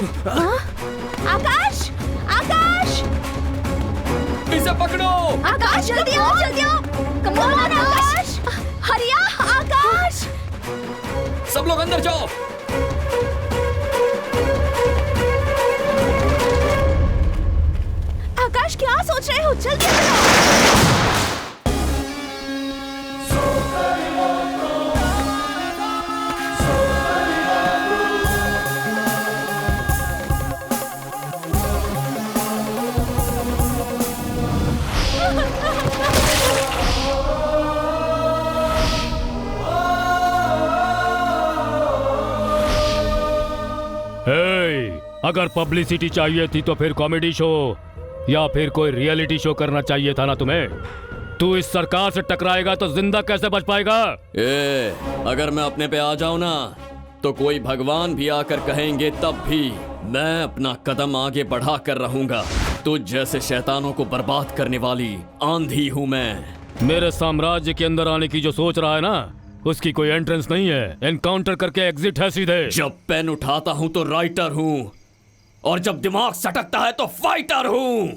आकाश, आकाश, इसे पकड़ो। आकाश जल्दी आओ, जल्दी आओ। कम ऑन आकाश, हरिया आकाश। सब लोग अंदर जाओ। आकाश क्या सोच रहे हो? जल्दी आओ। अगर पब्लिसिटी चाहिए थी तो फिर कॉमेडी शो या फिर कोई रियलिटी शो करना चाहिए था ना तुम्हें। तू इस सरकार से टकराएगा तो जिंदा कैसे बच पाएगा? अगर मैं अपने पे आ जाऊं ना तो कोई भगवान भी आकर कहेंगे तब भी मैं अपना कदम आगे बढ़ा कर रहूंगा। तुझ जैसे शैतानों को बर्बाद करने वाली आंधी हूं मैं। मेरे साम्राज्य के अंदर आने की जो सोच रहा है ना, उसकी कोई एंट्रेंस नहीं है, एनकाउंटर करके एग्जिट है सीधे। जब पेन उठाता हूं तो राइटर हूं और जब दिमाग सटकता है तो फाइटर हूं।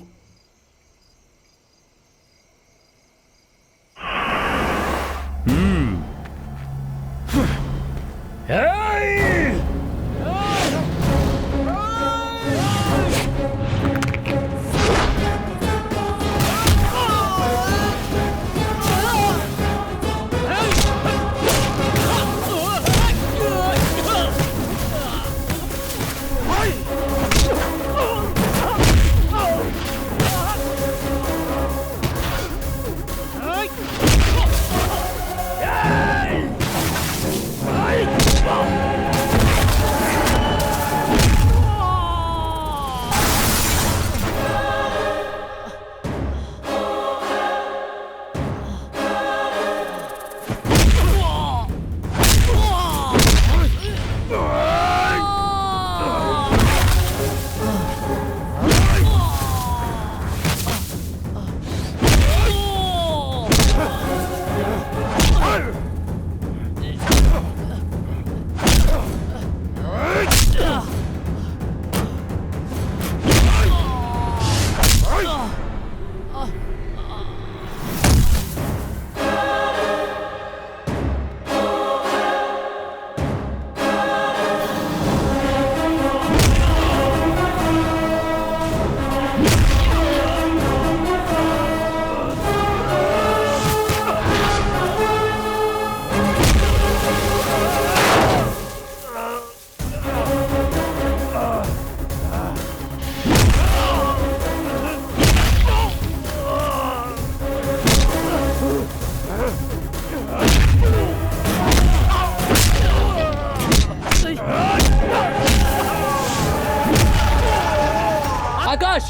आकाश,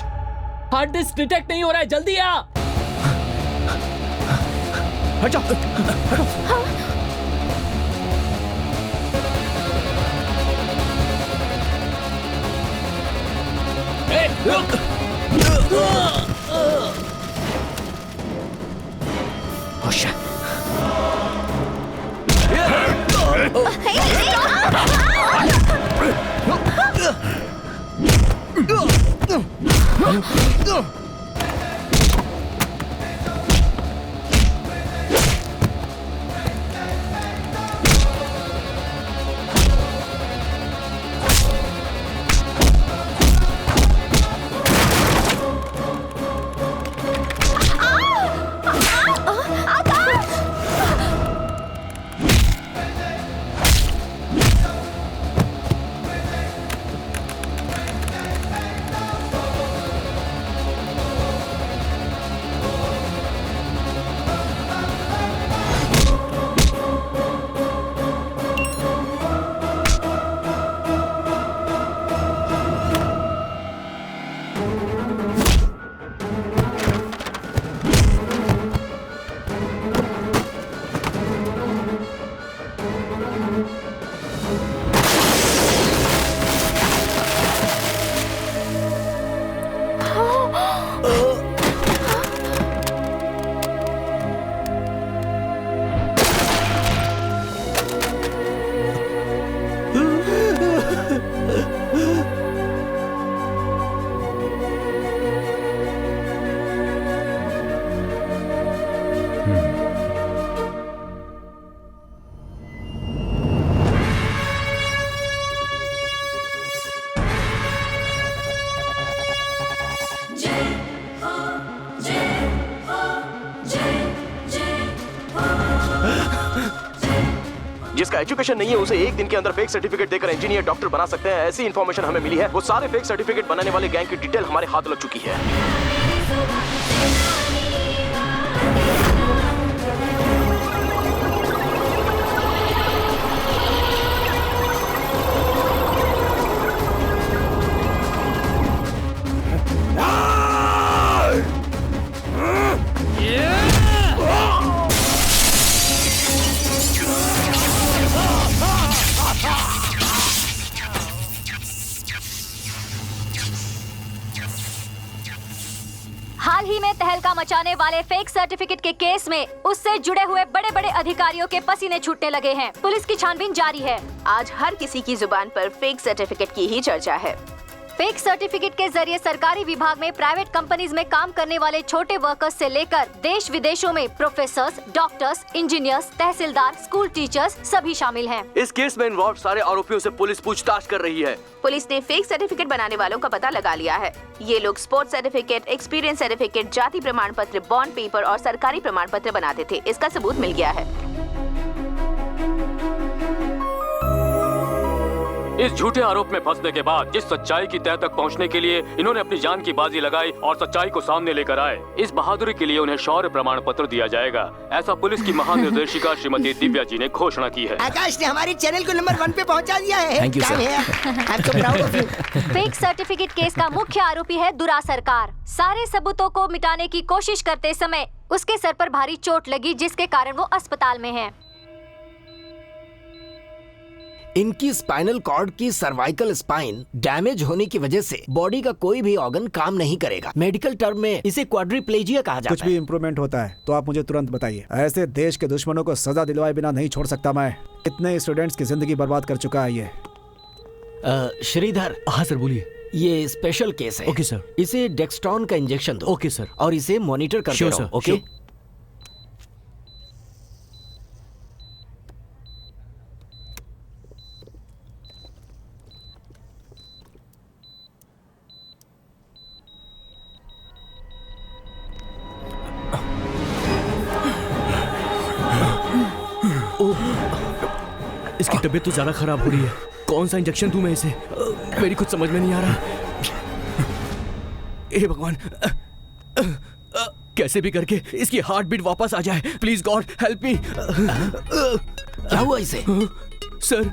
हार्ड डिस्क डिटेक्ट नहीं हो रहा है, जल्दी आ। हट जाओ। रुक। जिसका एजुकेशन नहीं है उसे एक दिन के अंदर फेक सर्टिफिकेट देकर इंजीनियर डॉक्टर बना सकते हैं। ऐसी इन्फॉर्मेशन हमें मिली है। वो सारे फेक सर्टिफिकेट बनाने वाले गैंग की डिटेल हमारे हाथ लग चुकी है। हाल ही में तहलका मचाने वाले फेक सर्टिफिकेट के केस में उससे जुड़े हुए बड़े बड़े अधिकारियों के पसीने छूटने लगे हैं। पुलिस की छानबीन जारी है। आज हर किसी की जुबान पर फेक सर्टिफिकेट की ही चर्चा है। फेक सर्टिफिकेट के जरिए सरकारी विभाग में, प्राइवेट कंपनीज में काम करने वाले छोटे वर्कर्स से लेकर देश विदेशों में प्रोफेसर्स, डॉक्टर्स, इंजीनियर्स, तहसीलदार, स्कूल टीचर्स सभी शामिल हैं। इस केस में इन्वॉल्व सारे आरोपियों से पुलिस पूछताछ कर रही है। पुलिस ने फेक सर्टिफिकेट बनाने वालों का पता लगा लिया है। ये लोग स्पोर्ट्स सर्टिफिकेट, एक्सपीरियंस सर्टिफिकेट, जाति प्रमाण पत्र, बॉन्ड पेपर और सरकारी प्रमाण पत्र बनाते थे। इसका सबूत मिल गया है। इस झूठे आरोप में फंसने के बाद जिस सच्चाई की तह तक पहुंचने के लिए इन्होंने अपनी जान की बाजी लगाई और सच्चाई को सामने लेकर आए, इस बहादुरी के लिए उन्हें शौर्य प्रमाण पत्र दिया जाएगा। ऐसा पुलिस की महानिर्देशिका श्रीमती दिव्या जी ने घोषणा की है। आकाश ने हमारी चैनल को नंबर 1 पे पहुंचा दिया है। Thank you, sir. Fake certificate case का मुख्य आरोपी है दुरा सरकार। सारे सबूतों को मिटाने की कोशिश करते समय उसके सर पर भारी चोट लगी, जिसके कारण वो अस्पताल में है। इनकी स्पाइनल कॉर्ड की सर्वाइकल स्पाइन डैमेज होने की वजह से बॉडी का कोई भी ऑर्गन काम नहीं करेगा। मेडिकल टर्म में इसे क्वाड्रिप्लेजिया कहा जाता है। कुछ भी इम्प्रूवमेंट होता है तो आप मुझे तुरंत बताइए। ऐसे देश के दुश्मनों को सजा दिलवाए बिना नहीं छोड़ सकता मैं। इतने स्टूडेंट्स की जिंदगी बर्बाद कर चुका है ये। श्रीधर। हाँ सर बोलिए। ये स्पेशल केस है। Okay sir. इसे डेक्स्ट्रॉन का इंजेक्शन दो। Okay sir. और इसे मॉनिटर करते रहो। ओके। इसकी तबीयत तो ज्यादा खराब हो रही है। कौन सा इंजेक्शन दूं मैं इसे? मेरी कुछ समझ में नहीं आ रहा। हे भगवान, कैसे भी करके इसकी हार्ट बीट वापस आ जाए। Please God help me. क्या हुआ इसे? सर।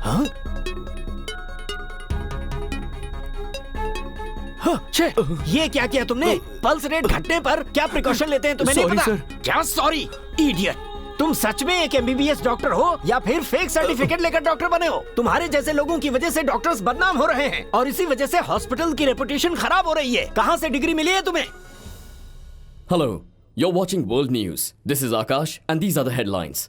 हाँ? ये क्या किया तुमने? पल्स रेट घटने पर क्या प्रिकॉशन लेते हैं तुम्हें नहीं पता? सर। क्या सॉरी इडियट? तुम सच में एक MBBS डॉक्टर हो या फिर फेक सर्टिफिकेट लेकर डॉक्टर बने हो? तुम्हारे जैसे लोगों की वजह से डॉक्टर्स बदनाम हो रहे हैं और इसी वजह से हॉस्पिटल की रेपुटेशन खराब हो रही है। कहाँ से डिग्री मिली है तुम्हें? Hello, you're watching World News. This is Akash and these are the headlines.